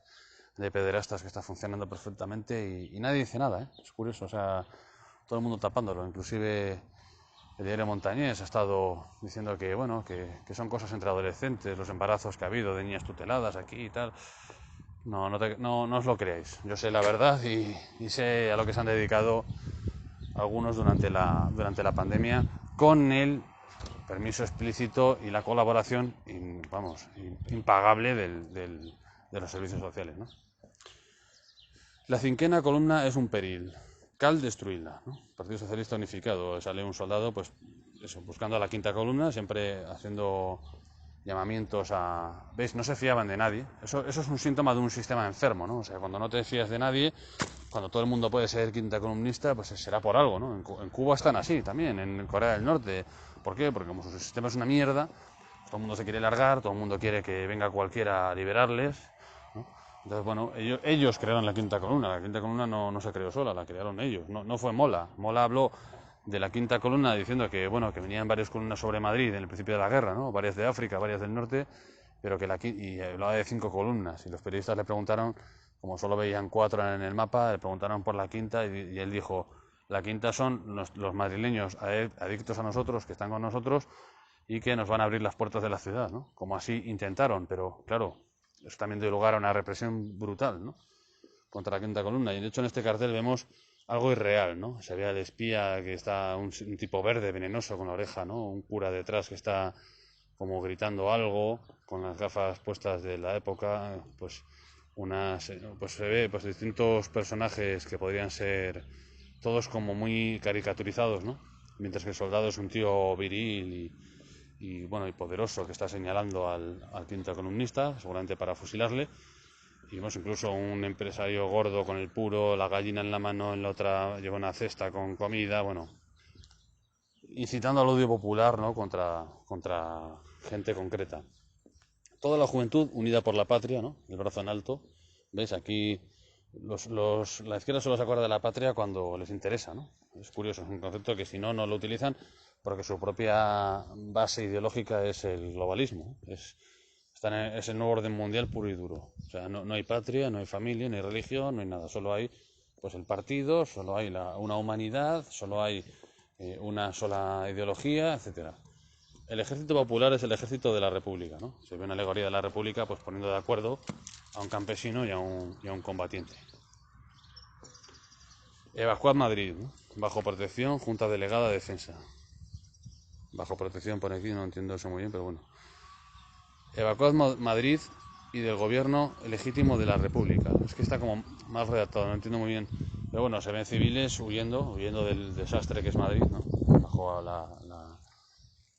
de pederastas que está funcionando perfectamente y nadie dice nada, ¿eh? Es curioso, o sea, todo el mundo tapándolo, inclusive el diario Montañés ha estado diciendo que, bueno, que son cosas entre adolescentes, los embarazos que ha habido de niñas tuteladas aquí y tal. No os lo creáis. Yo sé la verdad y sé a lo que se han dedicado algunos durante la pandemia con el permiso explícito y la colaboración, impagable de los servicios sociales, ¿no? La cinquena columna es un peril. Cal destruirla, ¿no? Partido Socialista Unificado. Sale un soldado, pues eso, buscando a la quinta columna, siempre haciendo llamamientos a... ¿Veis? No se fiaban de nadie. Eso es un síntoma de un sistema enfermo, ¿no? O sea, cuando no te fías de nadie, cuando todo el mundo puede ser quinta columnista, pues será por algo, ¿no? En Cuba están así también, en Corea del Norte. ¿Por qué? Porque como su sistema es una mierda, todo el mundo se quiere largar, todo el mundo quiere que venga cualquiera a liberarles, ¿no? Entonces, bueno, ellos crearon la quinta columna. La quinta columna no se creó sola, la crearon ellos. No fue Mola. Mola habló de la quinta columna diciendo que, bueno, que venían varias columnas sobre Madrid en el principio de la guerra, ¿no? Varias de África, varias del norte, pero que y hablaba de 5 columnas. Y los periodistas le preguntaron, como solo veían 4 en el mapa, le preguntaron por la quinta y él dijo, la quinta son los madrileños adictos a nosotros, que están con nosotros y que nos van a abrir las puertas de la ciudad, ¿no? Como así intentaron, pero claro, eso también dio lugar a una represión brutal, ¿no? Contra la quinta columna. Y de hecho en este cartel vemos algo irreal, ¿no? Se ve al espía que está un tipo verde, venenoso, con la oreja, ¿no? Un cura detrás que está como gritando algo, con las gafas puestas de la época, pues pues se ve pues distintos personajes que podrían ser todos como muy caricaturizados, ¿no? Mientras que el soldado es un tío viril bueno, y poderoso que está señalando al quinto columnista, seguramente para fusilarle. Y vemos incluso un empresario gordo con el puro, la gallina en la mano, en la otra lleva una cesta con comida, bueno, incitando al odio popular, ¿no? contra gente concreta. Toda la juventud unida por la patria, ¿no? El brazo en alto. ¿Ves? Aquí la izquierda solo se acuerda de la patria cuando les interesa, ¿no? Es curioso, es un concepto que si no lo utilizan porque su propia base ideológica es el globalismo, es el nuevo orden mundial puro y duro. O sea, no hay patria, no hay familia, no hay religión, no hay nada. Solo hay pues el partido, solo hay una humanidad, solo hay una sola ideología, etcétera. El ejército popular es el ejército de la república, ¿no? Se ve una alegoría de la república pues poniendo de acuerdo a un campesino y a un combatiente. Evacuad Madrid, ¿no? Bajo protección, Junta Delegada de Defensa. Bajo protección por aquí, no entiendo eso muy bien, pero bueno. Evacuad Madrid y del gobierno legítimo de la República. Es que está como mal redactado, no entiendo muy bien. Pero bueno, se ven civiles huyendo del desastre que es Madrid, ¿no? Bajo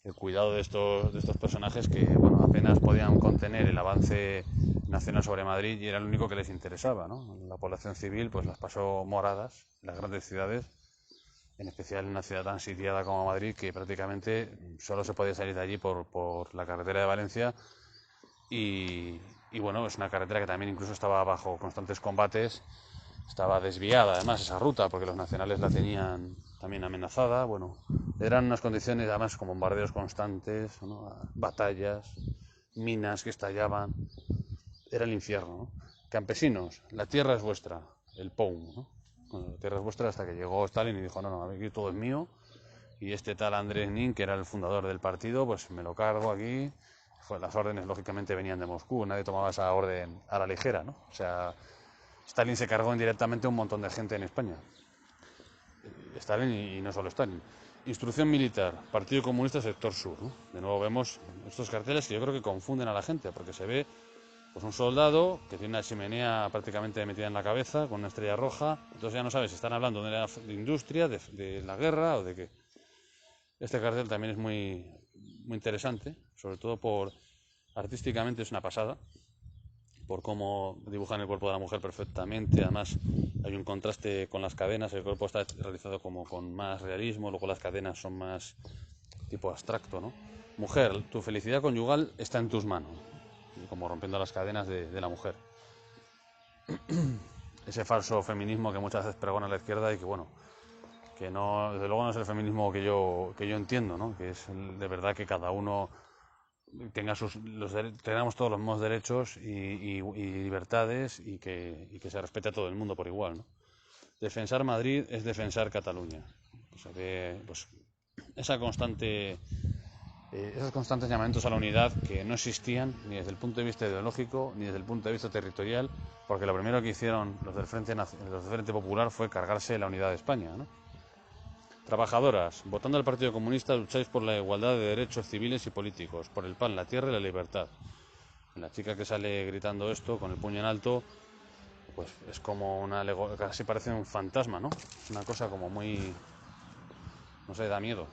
el cuidado de estos personajes que, bueno, apenas podían contener el avance nacional sobre Madrid y era lo único que les interesaba, ¿no? La población civil pues las pasó moradas en las grandes ciudades, en especial en una ciudad tan sitiada como Madrid, que prácticamente solo se podía salir de allí por la carretera de Valencia y bueno, es una carretera que también incluso estaba bajo constantes combates, estaba desviada además esa ruta porque los nacionales la tenían también amenazada, bueno, eran unas condiciones además con bombardeos constantes, ¿no? Batallas, minas que estallaban, era el infierno, ¿no? Campesinos, la tierra es vuestra, el POUM, ¿no? Bueno, la tierra es vuestra hasta que llegó Stalin y dijo, no, aquí todo es mío, y este tal Andrés Nin, que era el fundador del partido, pues me lo cargo aquí. Las órdenes lógicamente venían de Moscú, nadie tomaba esa orden a la ligera, ¿no? O sea, Stalin se cargó indirectamente a un montón de gente en España. Stalin y no solo Stalin. Instrucción militar, Partido Comunista Sector Sur, ¿no? De nuevo vemos estos carteles que yo creo que confunden a la gente, porque se ve pues un soldado que tiene una chimenea prácticamente metida en la cabeza, con una estrella roja, entonces ya no sabes si están hablando de industria, de la guerra o de qué. Este cartel también es muy interesante, sobre todo artísticamente es una pasada. por cómo dibujan el cuerpo de la mujer perfectamente. Además, hay un contraste con las cadenas, el cuerpo está realizado como con más realismo, luego las cadenas son más tipo abstracto, ¿no? Mujer, tu felicidad conyugal está en tus manos, y como rompiendo las cadenas de la mujer. Ese falso feminismo que muchas veces pregona la izquierda y que, bueno, que no, desde luego no es el feminismo que yo entiendo, ¿no? Que es de verdad que cada uno tenga tengamos todos los mismos derechos y libertades y que se respete a todo el mundo por igual, ¿no? Defensar Madrid es defensar Cataluña. O sea que, pues, esa constante, esos constantes llamamientos a la unidad que no existían ni desde el punto de vista ideológico ni desde el punto de vista territorial, porque lo primero que hicieron los del Frente Popular fue cargarse la unidad de España, ¿no? Trabajadoras, votando al Partido Comunista lucháis por la igualdad de derechos civiles y políticos, por el pan, la tierra y la libertad. La chica que sale gritando esto con el puño en alto, pues es como casi parece un fantasma, ¿no? Es una cosa como muy, no sé, da miedo.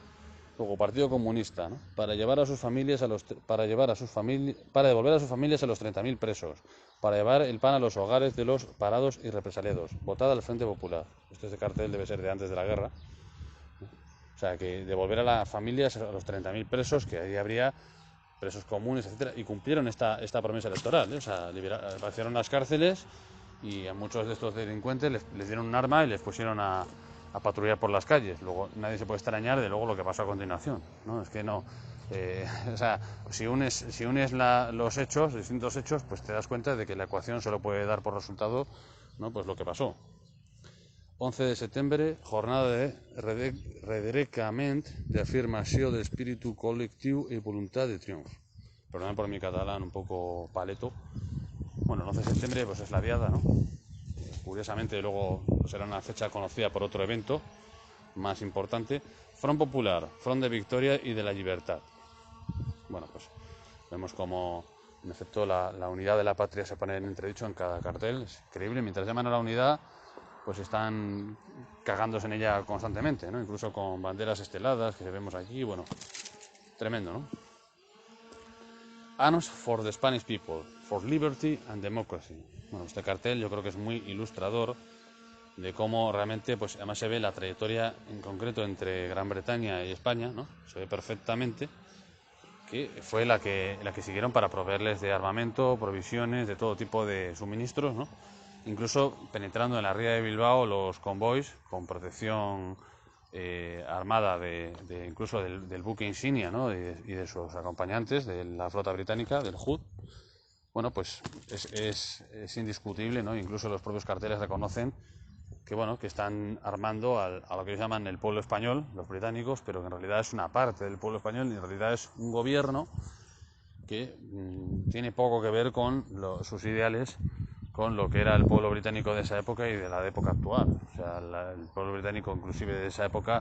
Luego, Partido Comunista, ¿no? Para devolver a sus familias a los 30.000 presos, para llevar el pan a los hogares de los parados y represaliados. Votada al Frente Popular. Este cartel debe ser de antes de la guerra. O sea, que devolver a las familias a los 30.000 presos, que ahí habría presos comunes, etcétera, y cumplieron esta promesa electoral, ¿eh? O sea, vaciaron las cárceles y a muchos de estos delincuentes les dieron un arma y les pusieron a patrullar por las calles. Luego nadie se puede extrañar de luego lo que pasó a continuación, ¿no? Es que no, o sea, si unes los hechos, distintos hechos, pues te das cuenta de que la ecuación solo puede dar por resultado, ¿no? Pues lo que pasó. 11 de setembre, jornada de redrecament de afirmació d'espíritu col·lectiu i voluntat de triunf. Perdón por mi catalán un poco paleto. Bueno, el 11 de septiembre pues es la diada, ¿no? Curiosamente luego pues, era una fecha conocida por otro evento más importante. Front Popular, Front de Victoria y de la Libertad. Bueno, pues vemos como en efecto la unidad de la patria se pone en entredicho en cada cartel. Es increíble, mientras llaman a la unidad pues están cagándose en ella constantemente, ¿no? Incluso con banderas esteladas que vemos aquí, bueno, tremendo, ¿no? Arms for the Spanish People, for Liberty and Democracy. Bueno, este cartel yo creo que es muy ilustrador de cómo realmente, pues además se ve la trayectoria en concreto entre Gran Bretaña y España, ¿no? Se ve perfectamente que fue la que siguieron para proveerles de armamento, provisiones, de todo tipo de suministros, ¿no? Incluso penetrando en la ría de Bilbao los convoys con protección armada incluso del buque insignia, ¿no? y de sus acompañantes de la flota británica, del Hood. Bueno, pues es indiscutible, ¿no? Incluso los propios carteles reconocen que, bueno, que están armando a lo que ellos llaman el pueblo español, los británicos, pero que en realidad es una parte del pueblo español y en realidad es un gobierno que tiene poco que ver con sus ideales con lo que era el pueblo británico de esa época y de la época actual. O sea, el pueblo británico inclusive de esa época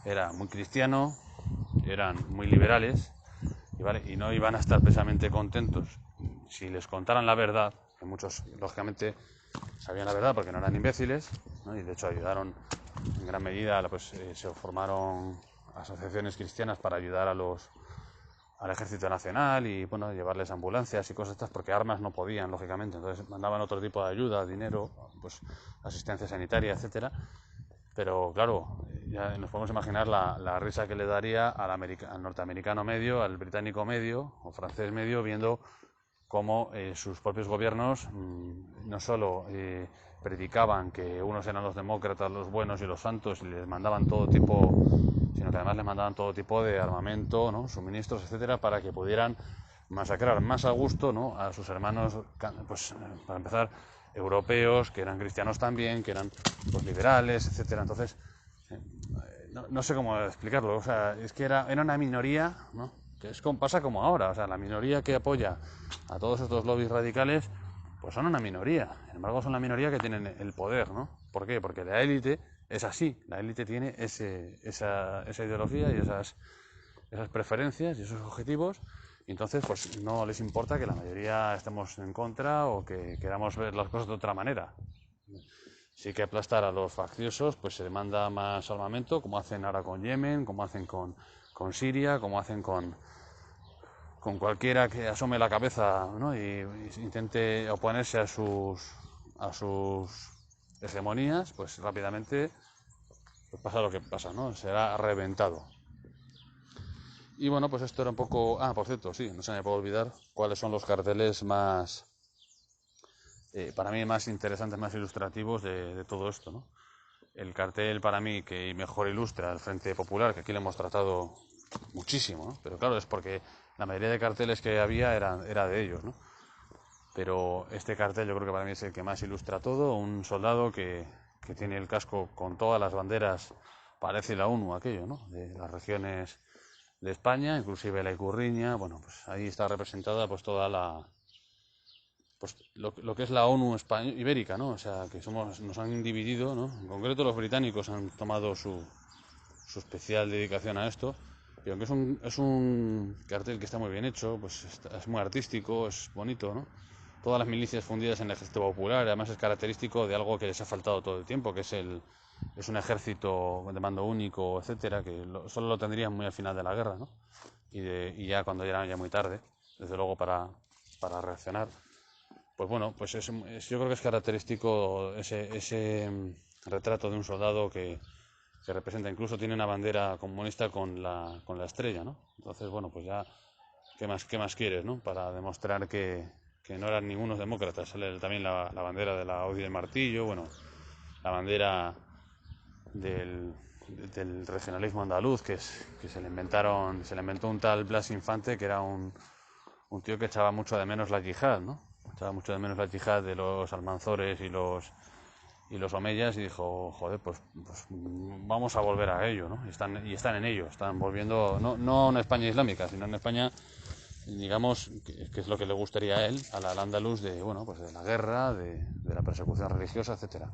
era muy cristiano, eran muy liberales y no iban a estar precisamente contentos si les contaran la verdad, que muchos lógicamente sabían la verdad porque no eran imbéciles, ¿no? Y de hecho ayudaron en gran medida, pues se formaron asociaciones cristianas para ayudar al Ejército Nacional y, bueno, llevarles ambulancias y cosas estas, porque armas no podían, lógicamente. Entonces mandaban otro tipo de ayuda, dinero, pues asistencia sanitaria, etcétera. Pero claro, ya nos podemos imaginar la risa que le daría al norteamericano medio, al británico medio o francés medio, viendo cómo sus propios gobiernos no solo predicaban que unos eran los demócratas, los buenos y los santos, y les mandaban todo tipo, sino que además les mandaban todo tipo de armamento, ¿no? Suministros, etcétera, para que pudieran masacrar más a gusto, ¿no? A sus hermanos, pues para empezar, europeos, que eran cristianos también, que eran pues, liberales, etcétera. Entonces, no sé cómo explicarlo, o sea, es que era una minoría, ¿no? Que pasa como ahora, o sea, la minoría que apoya a todos estos lobbies radicales, pues son una minoría, sin embargo son la minoría que tienen el poder, ¿no? ¿Por qué? Porque la élite es así, la élite tiene esa ideología y esas preferencias y esos objetivos, y entonces pues no les importa que la mayoría estemos en contra o que queramos ver las cosas de otra manera. Si hay que aplastar a los facciosos, pues se demanda más armamento, como hacen ahora con Yemen, como hacen con Siria, como hacen con con cualquiera que asome la cabeza, ¿no? y intente oponerse a sus hegemonías, pues rápidamente pues pasa lo que pasa, ¿no? Será reventado. Y bueno, pues esto era un poco... Ah, por cierto, sí, no se me puede olvidar cuáles son los carteles más, para mí, más interesantes, más ilustrativos de todo esto, ¿no? El cartel para mí que mejor ilustra el Frente Popular, que aquí lo hemos tratado muchísimo, ¿no? Pero claro, es porque la mayoría de carteles que había era de ellos, ¿no? Pero este cartel yo creo que para mí es el que más ilustra todo, un soldado que tiene el casco con todas las banderas, parece la ONU aquello, ¿no? De las regiones de España, inclusive la Icurriña, bueno, pues ahí está representada pues toda la... pues lo que es la ONU ibérica, ¿no? O sea, que nos han dividido, ¿no? En concreto los británicos han tomado su especial dedicación a esto, y aunque es un cartel que está muy bien hecho, pues es muy artístico, es bonito, ¿no? Todas las milicias fundidas en el ejército popular, además es característico de algo que les ha faltado todo el tiempo, que es un ejército de mando único, etcétera, que solo lo tendrían muy al final de la guerra, ¿no? Y ya cuando era ya muy tarde, desde luego para reaccionar. Pues bueno, pues yo creo que es característico ese retrato de un soldado que representa, incluso tiene una bandera comunista con la estrella, ¿no? Entonces, bueno, pues ya, ¿qué más quieres, ¿no? Para demostrar que no eran ningunos demócratas. Sale también la bandera de la hoz y del martillo, bueno, la bandera del regionalismo andaluz, que se le inventó un tal Blas Infante, que era un tío que echaba mucho de menos la yihad, ¿no? Echaba mucho de menos la yihad de los almanzores y los omeyas, y dijo, joder, pues vamos a volver a ello, ¿no? Y están en ello, están volviendo, no en España islámica, sino en España, digamos, que es lo que le gustaría a él, al andaluz, bueno, pues de la guerra, de la persecución religiosa, etcétera.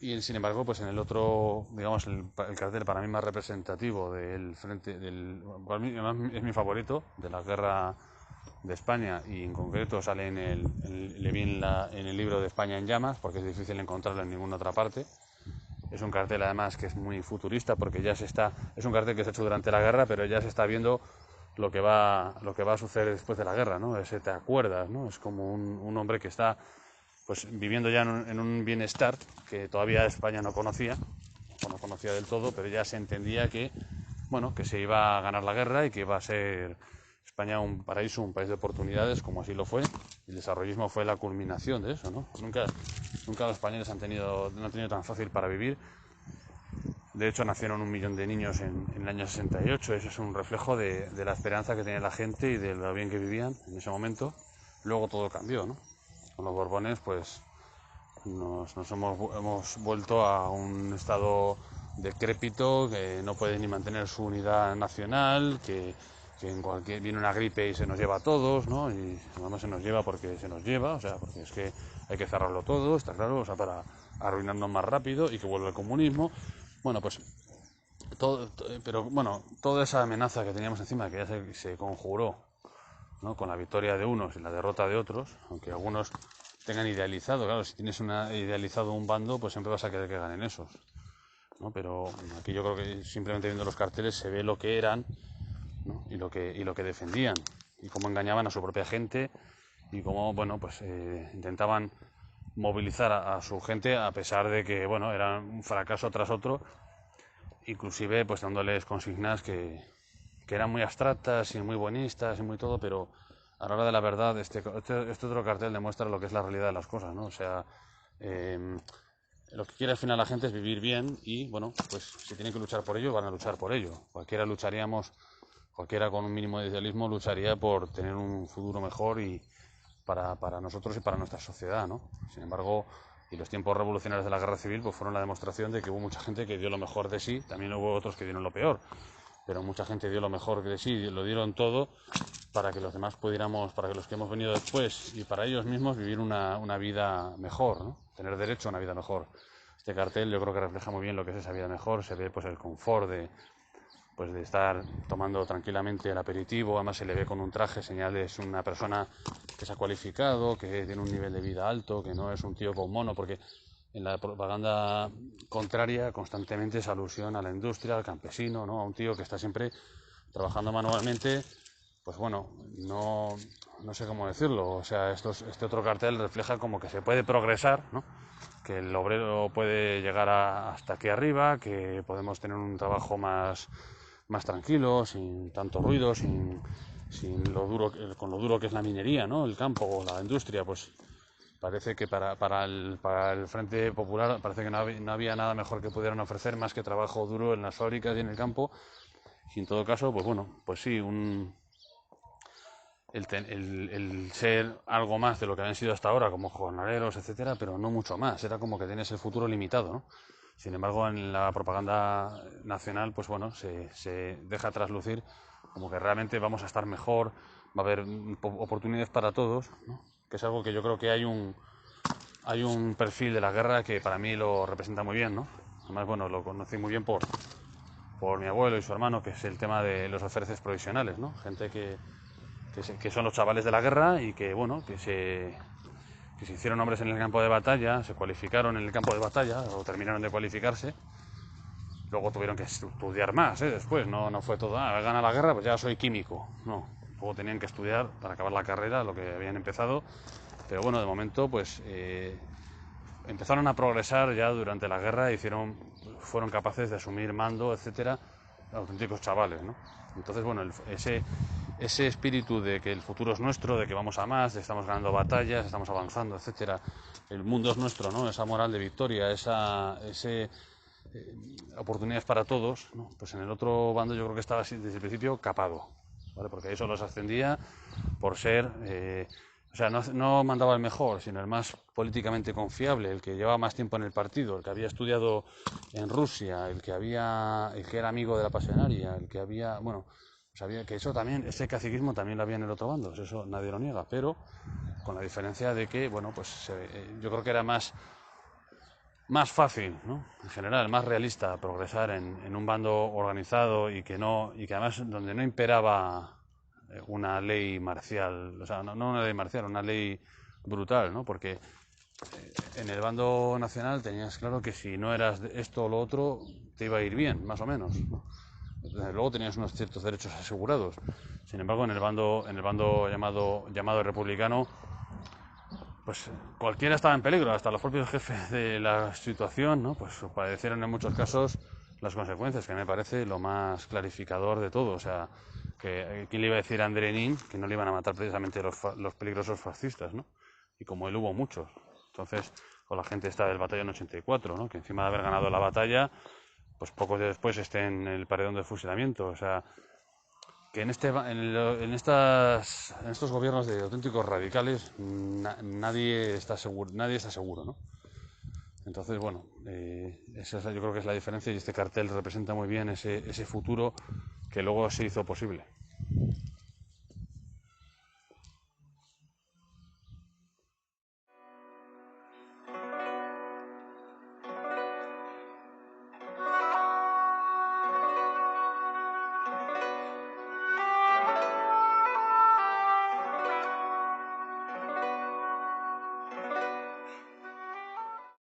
Y sin embargo, pues en el otro, digamos, el cartel para mí más representativo del frente, para mí es mi favorito, de la guerra de España, y en concreto sale en el libro de España en llamas, porque es difícil encontrarlo en ninguna otra parte. Es un cartel además que es muy futurista, porque es un cartel que se ha hecho durante la guerra, pero ya se está viendo lo que va a suceder después de la guerra, ¿no? Ese te acuerdas, ¿no? Es como un hombre que está pues viviendo ya en un bienestar que todavía España no conocía, o no conocía del todo, pero ya se entendía que, bueno, que se iba a ganar la guerra y que iba a ser España un paraíso, un país de oportunidades, como así lo fue. El desarrollismo fue la culminación de eso, ¿no? Nunca los españoles no han tenido tan fácil para vivir. De hecho, nacieron 1 millón de niños en el año 68. Eso es un reflejo de la esperanza que tenía la gente y de lo bien que vivían en ese momento. Luego todo cambió, ¿no? Con los Borbones, pues nos hemos vuelto a un estado decrépito, que no puede ni mantener su unidad nacional, que viene una gripe y se nos lleva a todos, ¿no? Y además se nos lleva porque se nos lleva, o sea, porque es que hay que cerrarlo todo, está claro, o sea, para arruinarnos más rápido y que vuelva el comunismo. Bueno, pues pero bueno, toda esa amenaza que teníamos encima, que ya se conjuró, ¿no? Con la victoria de unos y la derrota de otros, aunque algunos tengan idealizado, claro, si tienes idealizado un bando, pues siempre vas a querer que ganen esos, ¿no? Pero aquí yo creo que simplemente viendo los carteles se ve lo que eran, ¿no? y lo que defendían, y cómo engañaban a su propia gente, y cómo, bueno, pues intentaban movilizar a su gente, a pesar de que, bueno, era un fracaso tras otro, inclusive pues dándoles consignas que eran muy abstractas y muy buenistas y muy todo, pero a la hora de la verdad este otro cartel demuestra lo que es la realidad de las cosas, ¿no? O sea, lo que quiere al final la gente es vivir bien, y bueno, pues si tienen que luchar por ello, van a luchar por ello. Cualquiera con un mínimo de idealismo lucharía por tener un futuro mejor y para nosotros y para nuestra sociedad, ¿no? Sin embargo, y los tiempos revolucionarios de la guerra civil pues fueron la demostración de que hubo mucha gente que dio lo mejor de sí, también hubo otros que dieron lo peor, pero mucha gente dio lo mejor de sí, lo dieron todo para que los demás pudiéramos, para que los que hemos venido después y para ellos mismos vivir una vida mejor, ¿no? Tener derecho a una vida mejor. Este cartel yo creo que refleja muy bien lo que es esa vida mejor. Se ve pues el confort de estar tomando tranquilamente el aperitivo, además se le ve con un traje, señal de es una persona que se ha cualificado, que tiene un nivel de vida alto, que no es un tío con mono, porque en la propaganda contraria constantemente es alusión a la industria, al campesino, ¿no? A un tío que está siempre trabajando manualmente, pues bueno, no sé cómo decirlo. O sea, este otro cartel refleja como que se puede progresar, ¿no? Que el obrero puede llegar hasta aquí arriba, que podemos tener un trabajo más tranquilo, sin tanto ruido, sin con lo duro que es la minería, ¿no? El campo o la industria, pues parece que para el Frente Popular parece que no había nada mejor que pudieran ofrecer más que trabajo duro en las fábricas y en el campo. Y en todo caso, pues bueno, pues sí, el ser algo más de lo que habían sido hasta ahora, como jornaleros, etcétera, pero no mucho más. Era como que tienes el futuro limitado, ¿no? Sin embargo, en la propaganda nacional, pues bueno, se deja traslucir como que realmente vamos a estar mejor, va a haber oportunidades para todos, ¿no? Que es algo que yo creo que hay un perfil de la guerra que para mí lo representa muy bien, ¿no? Además, bueno, lo conocí muy bien por mi abuelo y su hermano, que es el tema de los alféreces provisionales, ¿no? Gente que son los chavales de la guerra y que, bueno, que se hicieron hombres en el campo de batalla, se cualificaron en el campo de batalla o terminaron de cualificarse. Luego tuvieron que estudiar más, después, no fue todo, gana la guerra, pues ya soy químico. No, luego tenían que estudiar para acabar la carrera, lo que habían empezado. Pero bueno, de momento, pues empezaron a progresar ya durante la guerra, fueron capaces de asumir mando, etcétera, auténticos chavales, ¿no? Entonces, bueno, ese espíritu de que el futuro es nuestro, de que vamos a más, de que estamos ganando batallas, estamos avanzando, etcétera, el mundo es nuestro, ¿no? Esa moral de victoria, oportunidades para todos, ¿no? Pues en el otro bando yo creo que estaba desde el principio capado, ¿vale? Porque eso los ascendía por ser, o sea, no mandaba el mejor, sino el más políticamente confiable, el que llevaba más tiempo en el partido, el que había estudiado en Rusia, el que era amigo de la pasionaria, el que había, bueno, sabía que eso también, ese caciquismo también lo había en el otro bando, eso nadie lo niega, pero con la diferencia de que, bueno, pues yo creo que era más fácil, ¿no? En general, más realista progresar en un bando organizado y que además donde no imperaba una ley marcial, o sea, no una ley marcial, una ley brutal, ¿no? Porque en el bando nacional tenías claro que si no eras esto o lo otro, te iba a ir bien, más o menos, ¿no? Desde luego tenías unos ciertos derechos asegurados. Sin embargo, en el bando llamado republicano, pues cualquiera estaba en peligro, hasta los propios jefes de la situación, ¿no? Pues padecieron en muchos casos las consecuencias, que me parece lo más clarificador de todo. O sea, ¿quién le iba a decir a André Nin que no le iban a matar precisamente los peligrosos fascistas, ¿no? Y como él hubo muchos. Entonces, o la gente está del batallón 84, ¿no? Que encima de haber ganado la batalla, pues poco después esté en el paredón de fusilamiento. O sea, que en estos gobiernos de auténticos radicales nadie está seguro, ¿no? Entonces, bueno, yo creo que es la diferencia y este cartel representa muy bien ese futuro que luego se hizo posible.